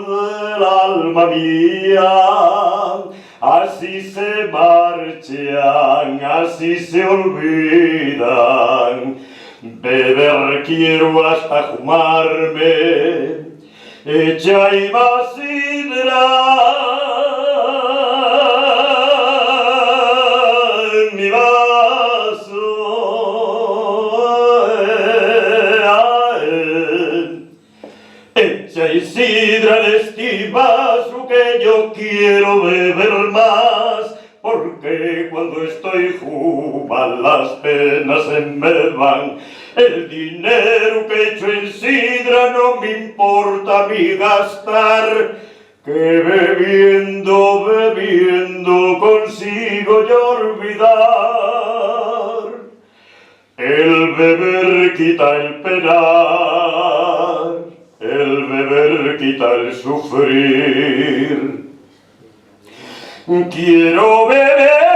del alma mía, así se marchan, así se olvidan. Beber quiero hasta fumarme hecha y sidra en mi vaso. Hecha y sidra en este vaso que yo quiero beber más, porque cuando estoy mal las penas se me van. El dinero que echo en sidra no me importa a mí gastar, que bebiendo, bebiendo consigo yo olvidar. El beber quita el penar, el beber quita el sufrir. Quiero beber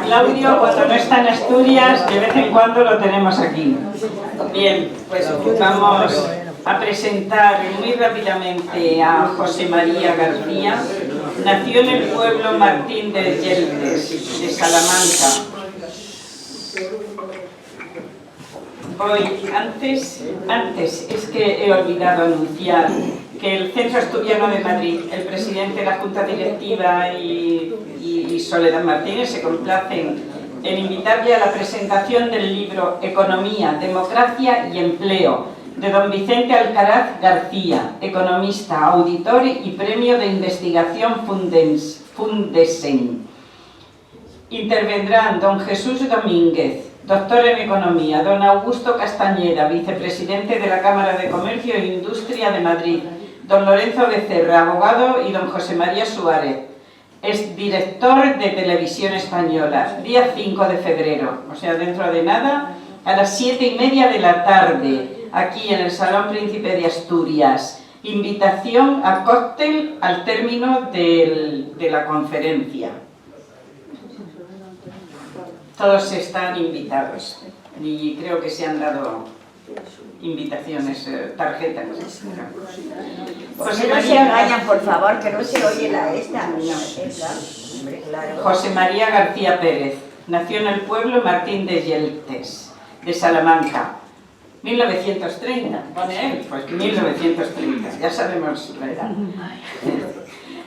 Claudio, cuando no está en Asturias, de vez en cuando lo tenemos aquí. Bien, pues vamos a presentar muy rápidamente a José María García. Nació en el pueblo Martín de Yeltes, de Salamanca. Antes es que he olvidado anunciar que el Centro Asturiano de Madrid, el presidente de la Junta Directiva y Soledad Martínez se complacen en invitarle a la presentación del libro Economía, Democracia y Empleo, de don Vicente Alcaraz García, economista, auditor y premio de investigación Fundesen. Intervendrán don Jesús Domínguez, doctor en Economía, don Augusto Castañeda, vicepresidente de la Cámara de Comercio e Industria de Madrid, don Lorenzo Becerra, abogado, y don José María Suárez, es director de Televisión Española, día 5 de febrero, o sea, dentro de nada, a las 7:30 de la tarde, aquí en el Salón Príncipe de Asturias. Invitación a cóctel al término de la conferencia. Todos están invitados y creo que se han dado invitaciones, tarjetas. José María, no se engañan, por favor, que no se oye la esta. José María García Pérez nació en el pueblo Martín de Yeltes, de Salamanca. 1930, pone él, pues 1930, ya sabemos la edad.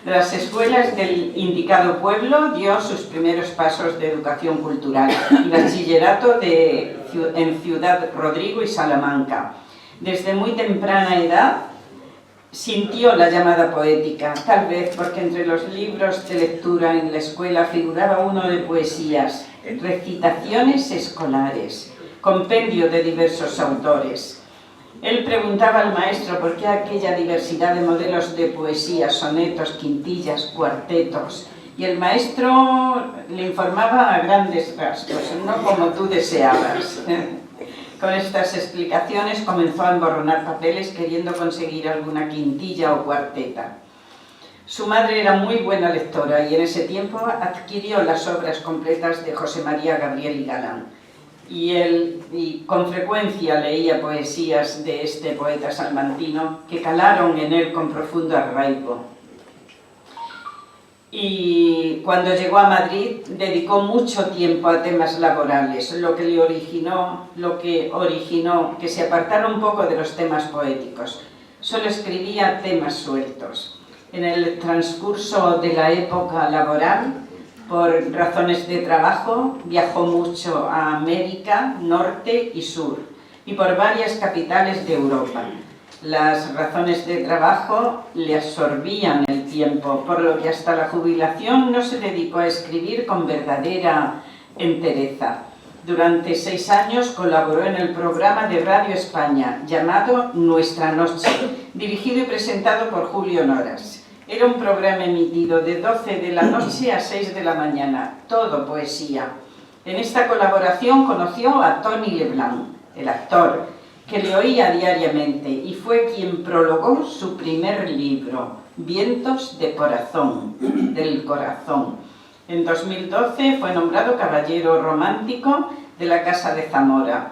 De las escuelas del indicado pueblo dio sus primeros pasos de educación cultural y bachillerato en Ciudad Rodrigo y Salamanca. Desde muy temprana edad sintió la llamada poética, tal vez porque entre los libros de lectura en la escuela figuraba uno de poesías, recitaciones escolares, compendio de diversos autores. Él preguntaba al maestro por qué aquella diversidad de modelos de poesía, sonetos, quintillas, cuartetos, y el maestro le informaba a grandes rasgos, no como tú deseabas. Con estas explicaciones comenzó a emborronar papeles queriendo conseguir alguna quintilla o cuarteta. Su madre era muy buena lectora y en ese tiempo adquirió las obras completas de José María Gabriel y Galán. Y con frecuencia leía poesías de este poeta salmantino que calaron en él con profundo arraigo. Y cuando llegó a Madrid dedicó mucho tiempo a temas laborales, lo que originó que se apartara un poco de los temas poéticos. Solo escribía temas sueltos. En el transcurso de la época laboral, por razones de trabajo, viajó mucho a América, Norte y Sur, y por varias capitales de Europa. Las razones de trabajo le absorbían el tiempo, por lo que hasta la jubilación no se dedicó a escribir con verdadera entereza. Durante 6 años colaboró en el programa de Radio España, llamado Nuestra Noche, dirigido y presentado por Julio Noras. Era un programa emitido de 12 de la noche a 6 de la mañana, todo poesía. En esta colaboración conoció a Tony Leblanc, el actor, que le oía diariamente y fue quien prologó su primer libro, Vientos de Corazón, del Corazón. En 2012 fue nombrado caballero romántico de la Casa de Zamora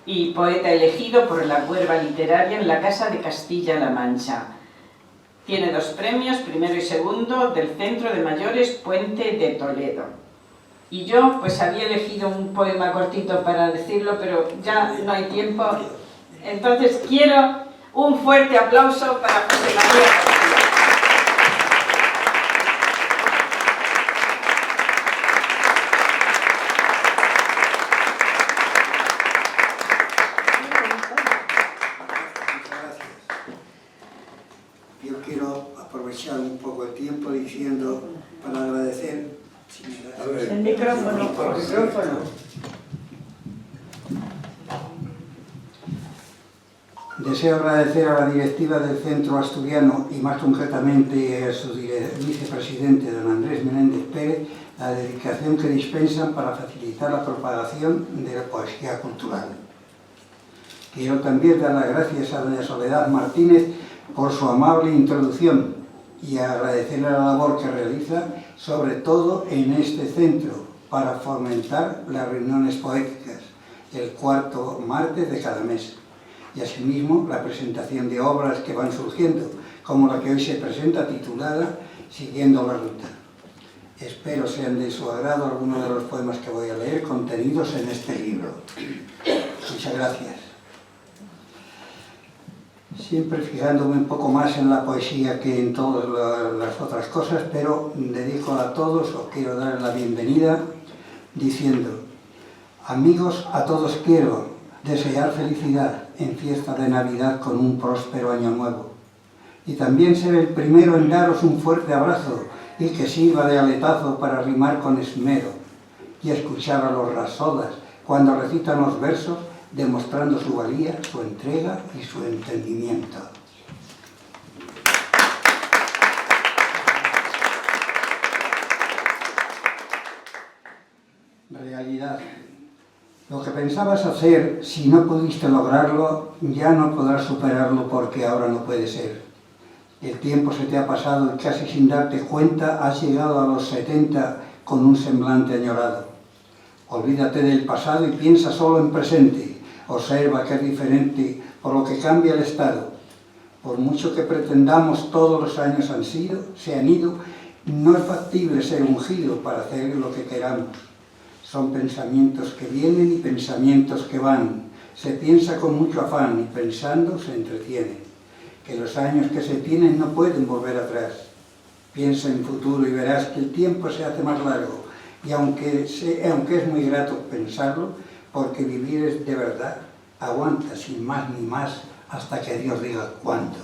y poeta elegido por la Cuerva Literaria en la Casa de Castilla-La Mancha. Tiene 2 premios, primero y segundo, del Centro de Mayores Puente de Toledo. Y yo pues había elegido un poema cortito para decirlo, pero ya no hay tiempo. Entonces quiero un fuerte aplauso para José María García. Yo quiero aprovechar un poco el tiempo diciendo, para agradecer... Si me das el micrófono, por micrófono. Deseo agradecer a la directiva del Centro Asturiano y más concretamente a su vicepresidente, don Andrés Menéndez Pérez, la dedicación que dispensan para facilitar la propagación de la poesía cultural. Quiero también dar las gracias a doña Soledad Martínez por su amable introducción y agradecerle la labor que realiza, sobre todo en este centro, para fomentar las reuniones poéticas, el cuarto martes de cada mes, y asimismo la presentación de obras que van surgiendo, como la que hoy se presenta titulada Siguiendo la ruta. Espero sean de su agrado algunos de los poemas que voy a leer contenidos en este libro. Muchas gracias. Siempre fijándome un poco más en la poesía que en todas las otras cosas, pero dedico a todos, os quiero dar la bienvenida diciendo: amigos, a todos quiero desear felicidad en fiesta de Navidad con un próspero año nuevo. Y también ser el primero en daros un fuerte abrazo y que sirva de aletazo para rimar con esmero y escuchar a los rasodas cuando recitan los versos demostrando su valía, su entrega y su entendimiento. Realidad. Lo que pensabas hacer, si no pudiste lograrlo, ya no podrás superarlo porque ahora no puede ser. El tiempo se te ha pasado y casi sin darte cuenta has llegado a los 70 con un semblante añorado. Olvídate del pasado y piensa solo en presente. Observa que es diferente por lo que cambia el estado. Por mucho que pretendamos, todos los años se han ido, no es factible ser ungido para hacer lo que queramos. Son pensamientos que vienen y pensamientos que van. Se piensa con mucho afán y pensando se entretiene. Que los años que se tienen no pueden volver atrás. Piensa en futuro y verás que el tiempo se hace más largo. Y aunque es muy grato pensarlo, porque vivir es de verdad, aguanta sin más ni más hasta que Dios diga cuándo.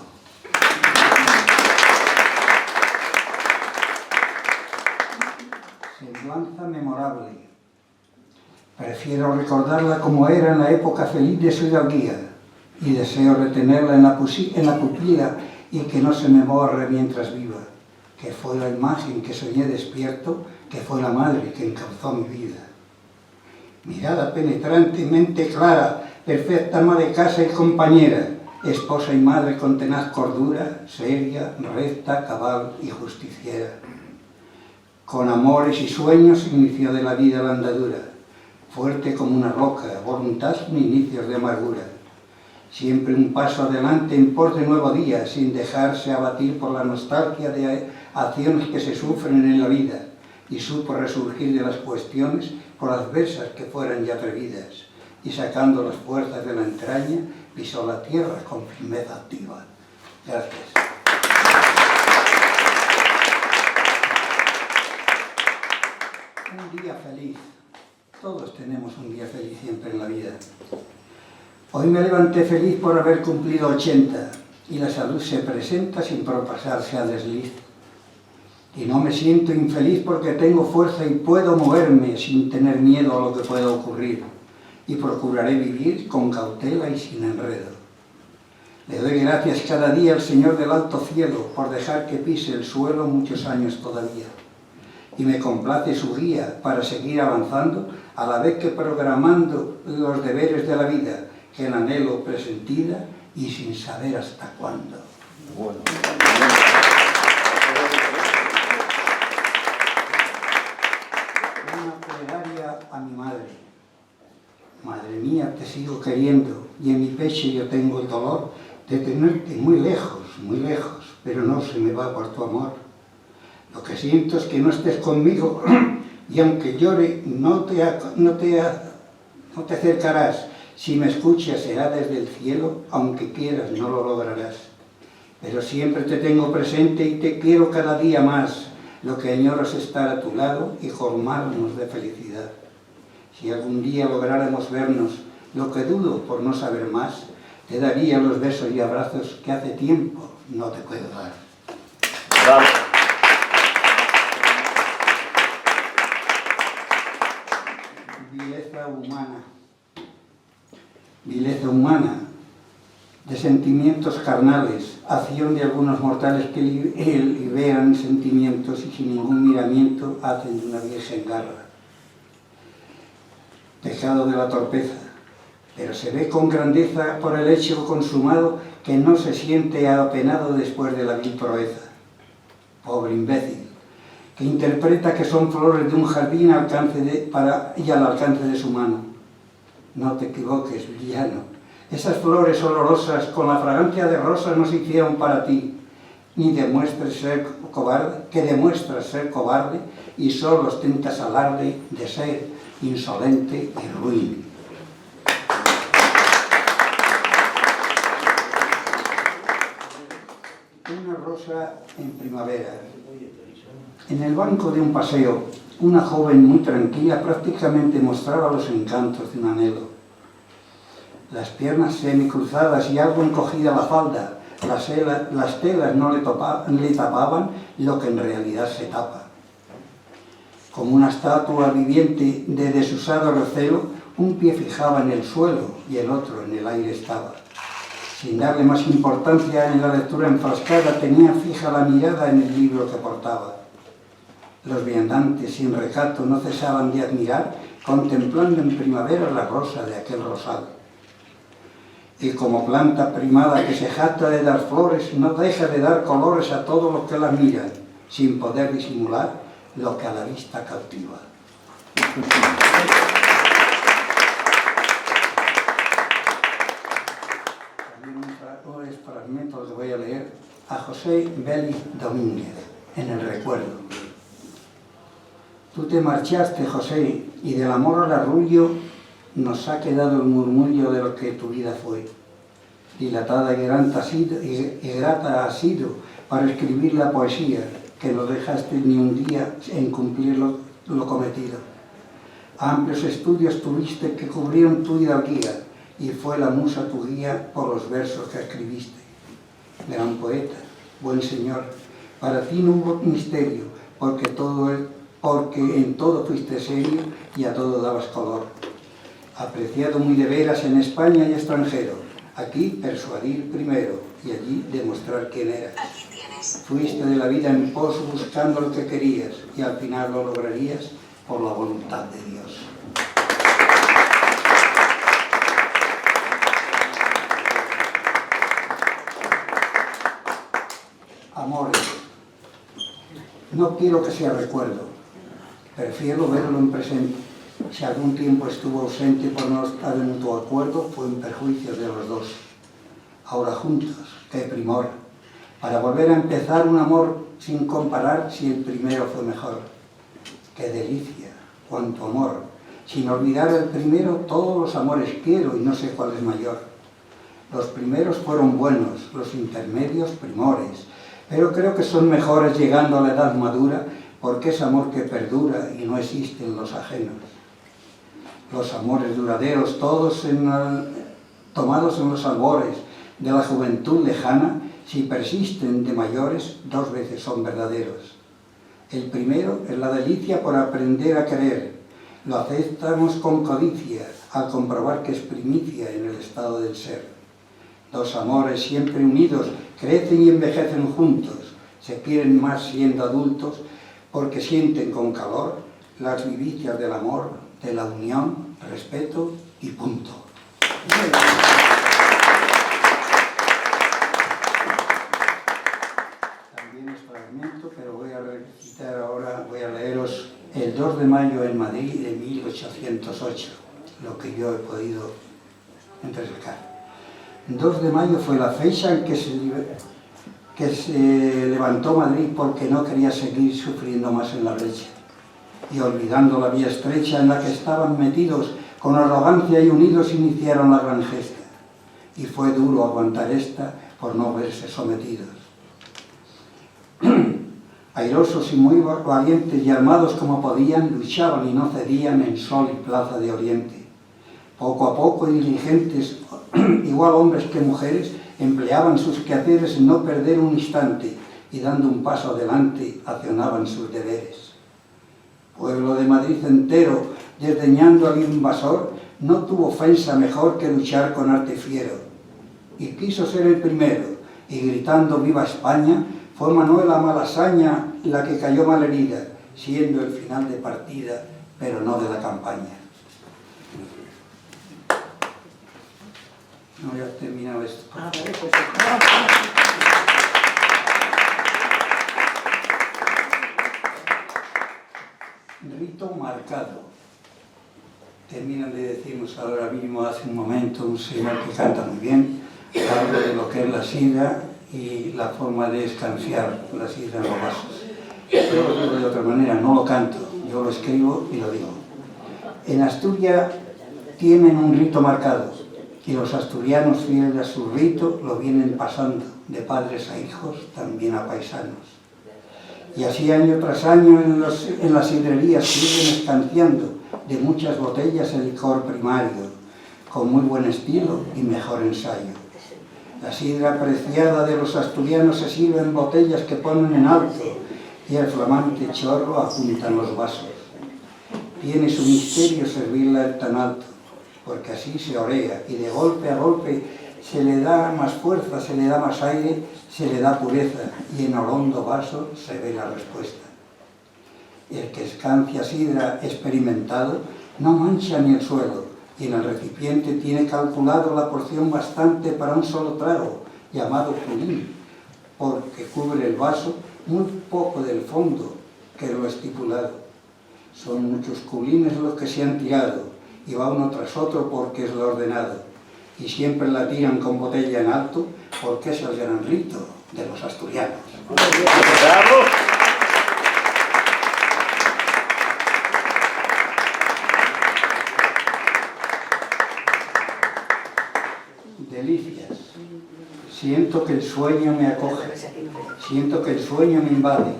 Semblanza memorable. Prefiero recordarla como era en la época feliz de su hidalguía y deseo retenerla en la pupila y que no se me borre mientras viva, que fue la imagen que soñé despierto, que fue la madre que encauzó mi vida. Mirada penetrantemente clara, perfecta ama de casa y compañera, esposa y madre con tenaz cordura, seria, recta, cabal y justiciera. Con amores y sueños inició de la vida la andadura, fuerte como una roca, voluntad sin inicios de amargura. Siempre un paso adelante en pos de nuevo día, sin dejarse abatir por la nostalgia de acciones que se sufren en la vida, y supo resurgir de las cuestiones por adversas que fueran ya atrevidas, y sacando las fuerzas de la entraña, pisó la tierra con firmeza activa. Gracias. Un día feliz. Todos tenemos un día feliz siempre en la vida. Hoy me levanté feliz por haber cumplido 80 y la salud se presenta sin propasarse al desliz. Y no me siento infeliz porque tengo fuerza y puedo moverme sin tener miedo a lo que pueda ocurrir. Y procuraré vivir con cautela y sin enredo. Le doy gracias cada día al Señor del alto cielo por dejar que pise el suelo muchos años todavía. Y me complace su guía para seguir avanzando a la vez que programando los deberes de la vida que el anhelo presentida y sin saber hasta cuándo. Bueno. Una plegaria a mi madre. Madre mía, te sigo queriendo y en mi pecho yo tengo el dolor de tenerte muy lejos, pero no se me va por tu amor. Lo que siento es que no estés conmigo y aunque llore no te acercarás. Si me escuchas será desde el cielo, aunque quieras no lo lograrás. Pero siempre te tengo presente y te quiero cada día más. Lo que añoro es estar a tu lado y colmarnos de felicidad. Si algún día lográramos vernos, lo que dudo por no saber más, te daría los besos y abrazos que hace tiempo no te puedo dar. Bravo. Vileza humana, de sentimientos carnales, acción de algunos mortales que liberan sentimientos y sin ningún miramiento hacen de una virgen garra. Pecado de la torpeza, pero se ve con grandeza por el hecho consumado que no se siente apenado después de la vil proeza. Pobre imbécil, que interpreta que son flores de un jardín y al alcance de su mano. No te equivoques, villano. Esas flores olorosas con la fragancia de rosas no se hicieron para ti, ni demuestres ser cobarde, que demuestras ser cobarde y solo ostentas alarde de ser insolente y ruin. Una rosa en primavera. En el banco de un paseo, una joven muy tranquila prácticamente mostraba los encantos de un anhelo. Las piernas semicruzadas y algo encogida la falda, las telas no le tapaban lo que en realidad se tapa. Como una estatua viviente de desusado recelo, un pie fijaba en el suelo y el otro en el aire estaba. Sin darle más importancia en la lectura enfrascada, tenía fija la mirada en el libro que portaba. Los viandantes sin recato no cesaban de admirar, contemplando en primavera la rosa de aquel rosal. Y como planta primada que se jacta de dar flores, no deja de dar colores a todos los que la miran, sin poder disimular lo que a la vista cautiva. También un fragmento que voy a leer a José Vélez Domínguez, en el recuerdo. Tú te marchaste, José, y del amor al arrullo nos ha quedado el murmullo de lo que tu vida fue. Dilatada y grata ha sido para escribir la poesía, que no dejaste ni un día en cumplir lo cometido. Amplios estudios tuviste que cubrieron tu hidalguía, y fue la musa tu guía por los versos que escribiste. Gran poeta, buen señor, para ti no hubo misterio, porque en todo fuiste serio y a todo dabas color. Apreciado muy de veras en España y extranjero, aquí persuadir primero y allí demostrar quién eras. Fuiste de la vida en pos buscando lo que querías y al final lo lograrías por la voluntad de Dios. Amores, no quiero que sea recuerdo, prefiero verlo en presente. Si algún tiempo estuvo ausente por no estar en mutuo acuerdo, fue en perjuicio de los dos. Ahora juntos, qué primor, para volver a empezar un amor sin comparar si el primero fue mejor. Qué delicia, cuánto amor, sin olvidar el primero, todos los amores quiero y no sé cuál es mayor. Los primeros fueron buenos, los intermedios primores, pero creo que son mejores llegando a la edad madura, porque es amor que perdura y no existen los ajenos. Los amores duraderos, todos tomados en los albores de la juventud lejana, si persisten de mayores, dos veces son verdaderos. El primero es la delicia por aprender a querer. Lo aceptamos con codicia, al comprobar que es primicia en el estado del ser. Dos amores siempre unidos, crecen y envejecen juntos, se quieren más siendo adultos, porque sienten con calor las vivicias del amor, de la unión, respeto y punto. También es fragmento, pero voy a recitar ahora, voy a leeros el 2 de mayo en Madrid de 1808, lo que yo he podido entresacar. 2 de mayo fue la fecha en que se levantó Madrid porque no quería seguir sufriendo más en la brecha. Y olvidando la vía estrecha en la que estaban metidos, con arrogancia y unidos iniciaron la gran gesta. Y fue duro aguantar esta por no verse sometidos. Airosos y muy valientes y armados como podían, luchaban y no cedían en sol y plaza de Oriente. Poco a poco y diligentes, igual hombres que mujeres, empleaban sus quehaceres en no perder un instante y dando un paso adelante accionaban sus deberes. Pueblo de Madrid entero, desdeñando al invasor, no tuvo ofensa mejor que luchar con arte fiero. Y quiso ser el primero, y gritando ¡Viva España!, fue Manuela Malasaña la que cayó malherida, siendo el final de partida, pero no de la campaña. No, ya he terminado esto. marcado. Terminan de decirnos ahora mismo, hace un momento, un señor que canta muy bien, habla de lo que es la sidra y la forma de escanciar la sidra en los vasos. Yo lo digo de otra manera, no lo canto, yo lo escribo y lo digo. En Asturias tienen un rito marcado y los asturianos fieles a su rito lo vienen pasando de padres a hijos, también a paisanos. Y así año tras año en las sidrerías siguen escanciando de muchas botellas el licor primario, con muy buen estilo y mejor ensayo. La sidra apreciada de los asturianos se sirve en botellas que ponen en alto y el flamante chorro apuntan los vasos. Tiene su misterio servirla tan alto, porque así se orea y de golpe a golpe se le da más fuerza, se le da más aire, se le da pureza y en el hondo vaso se ve la respuesta. El que escancia sidra experimentado no mancha ni el suelo y en el recipiente tiene calculado la porción bastante para un solo trago, llamado culín, porque cubre el vaso muy poco del fondo que lo estipulado. Son muchos culines los que se han tirado y va uno tras otro porque es lo ordenado. Y siempre la tiran con botella en alto porque es el gran rito de los asturianos. ¡Bravo! Delicias. Siento que el sueño me acoge, siento que el sueño me invade,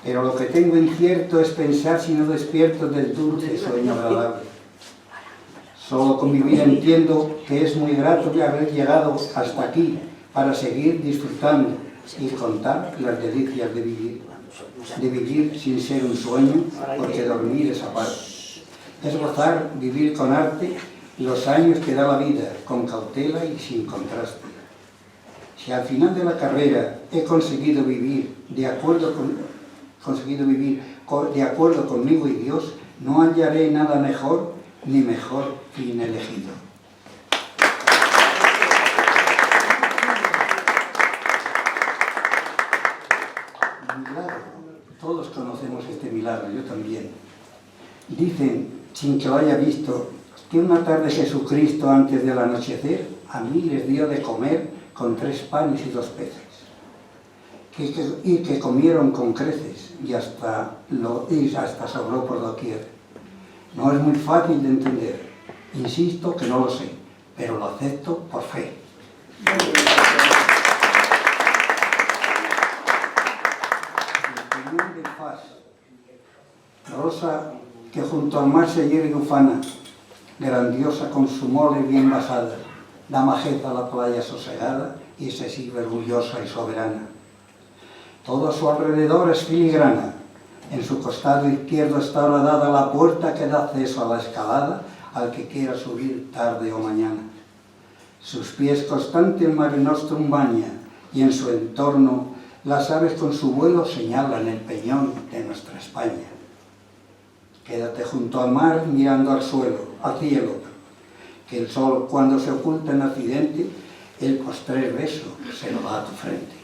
pero lo que tengo incierto es pensar si no despierto del dulce sueño agradable. Solo con mi vida entiendo que es muy grato haber llegado hasta aquí para seguir disfrutando y contar las delicias de vivir sin ser un sueño, porque dormir es aparte. Es gozar, vivir con arte los años que da la vida, con cautela y sin contraste. Si al final de la carrera he conseguido vivir de acuerdo conmigo y Dios, no hallaré nada mejor ni mejor fin elegido. Milagro. Todos conocemos este milagro, yo también. Dicen, sin que lo haya visto, que una tarde Jesucristo, antes del anochecer, a miles dio de comer con 3 panes y 2 peces. Y que comieron con creces y hasta sobró por doquier. No es muy fácil de entender. Insisto que no lo sé, pero lo acepto por fe. El peñón del Fas. Rosa que junto al mar se yergue ufana, grandiosa con su mole bien basada, da majeza a la playa sosegada y se sirve orgullosa y soberana. Todo a su alrededor es filigrana. En su costado izquierdo está horadada la puerta que da acceso a la escalada al que quiera subir tarde o mañana. Sus pies constante el Mare Nostrum baña y en su entorno las aves con su vuelo señalan el peñón de nuestra España. Quédate junto al mar mirando al cielo, que el sol cuando se oculta en accidente, el postrer beso se lo da a tu frente.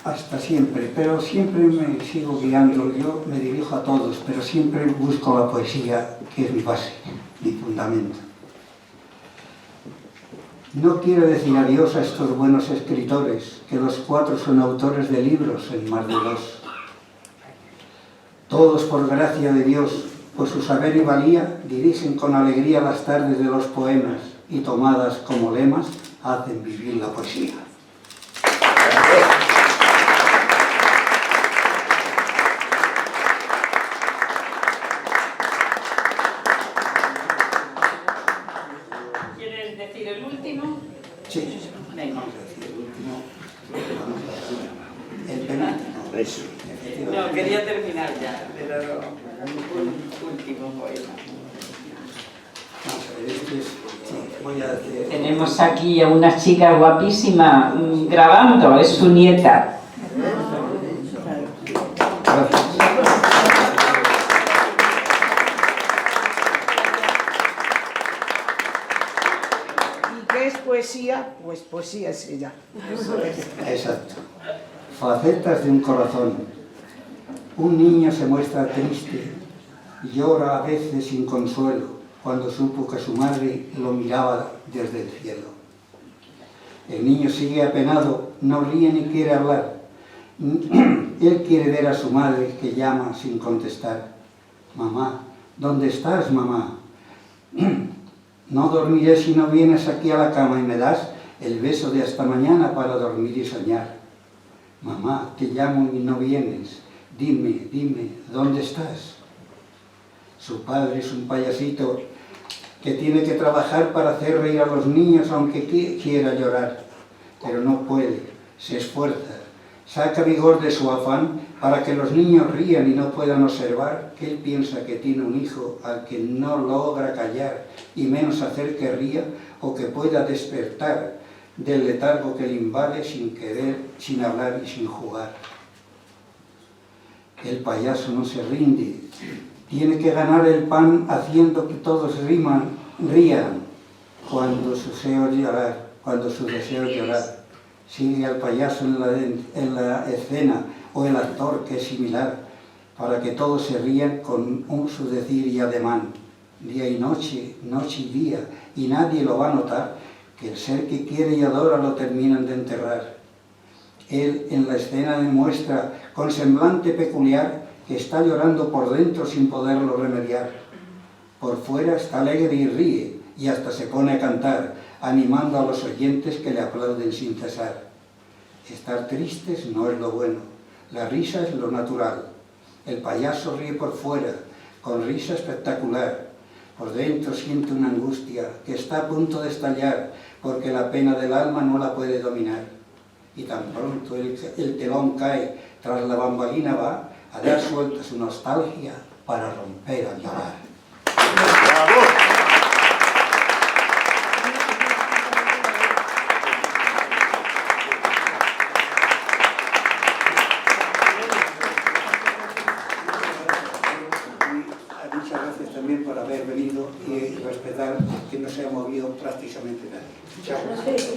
Hasta siempre, pero siempre me sigo guiando, yo me dirijo a todos, pero siempre busco la poesía, que es mi base, mi fundamento. No quiero decir adiós a estos buenos escritores, que los 4 son autores de libros en más de 2. Todos por gracia de Dios, por su saber y valía, dirigen con alegría las tardes de los poemas y tomadas como lemas, hacen vivir la poesía. ¿Quieres decir el último? Sí. Venga. El penúltimo. No, quería terminar ya, pero un último poema. Tenemos aquí a una chica guapísima grabando, es su nieta. poesía, pues poesía es ella. Exacto. Facetas de un corazón. Un niño se muestra triste, llora a veces sin consuelo, cuando supo que su madre lo miraba desde el cielo. El niño sigue apenado, no ríe ni quiere hablar. Él quiere ver a su madre que llama sin contestar. Mamá, ¿dónde estás, mamá? No dormiré si no vienes aquí a la cama y me das el beso de hasta mañana para dormir y soñar. Mamá, te llamo y no vienes. Dime, dime, ¿dónde estás? Su padre es un payasito que tiene que trabajar para hacer reír a los niños aunque quiera llorar, pero no puede, se esfuerza, saca vigor de su afán para que los niños rían y no puedan observar que él piensa que tiene un hijo al que no logra callar y menos hacer que ría o que pueda despertar del letargo que le invade sin querer, sin hablar y sin jugar. El payaso no se rinde, tiene que ganar el pan haciendo que todos rían cuando su deseo es llorar. Sigue al payaso en la escena o el actor que es similar, para que todos se rían con su decir y ademán. Día y noche, noche y día, y nadie lo va a notar, que el ser que quiere y adora lo terminan de enterrar. Él en la escena demuestra con semblante peculiar que está llorando por dentro sin poderlo remediar. Por fuera está alegre y ríe, y hasta se pone a cantar, animando a los oyentes que le aplauden sin cesar. Estar tristes no es lo bueno, la risa es lo natural. El payaso ríe por fuera, con risa espectacular. Por dentro siente una angustia que está a punto de estallar, porque la pena del alma no la puede dominar. Y tan pronto el telón cae, tras la bambalina va a dar suelta su nostalgia para romper a llorar. ¡Bravo! Muchas gracias también por haber venido y respetar que no se ha movido prácticamente nadie. Muchas gracias.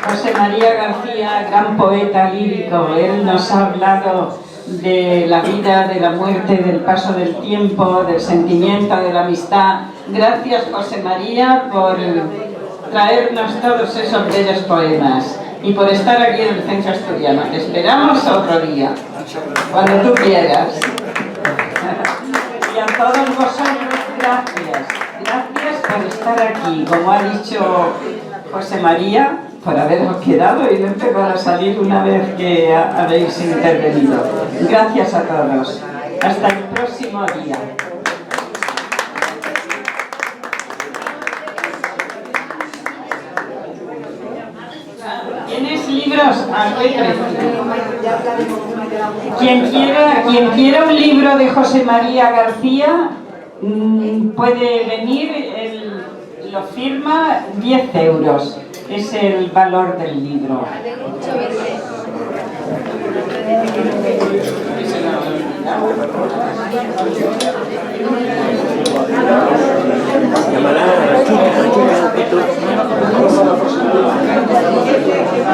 José María García, gran poeta lírico, él nos ha hablado de la vida, de la muerte, del paso del tiempo, del sentimiento, de la amistad. Gracias, José María, por traernos todos esos bellos poemas y por estar aquí en el Centro Asturiano. Te esperamos otro día, cuando tú quieras. Y a todos vosotros, gracias. Gracias por estar aquí, como ha dicho José María, por haberos quedado y no empezar a salir una vez que habéis intervenido. Gracias a todos. Hasta el próximo día. ¿Tienes libros? ¿A qué precio? Quien quiera un libro de José María García puede venir, lo firma 10 euros. Es el valor del libro.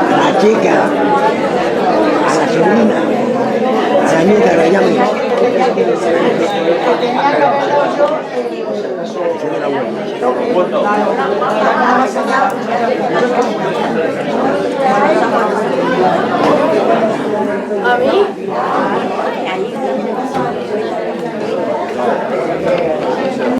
A la chica, a la sobrina, a la nieta, lo llamo. ¿A mí?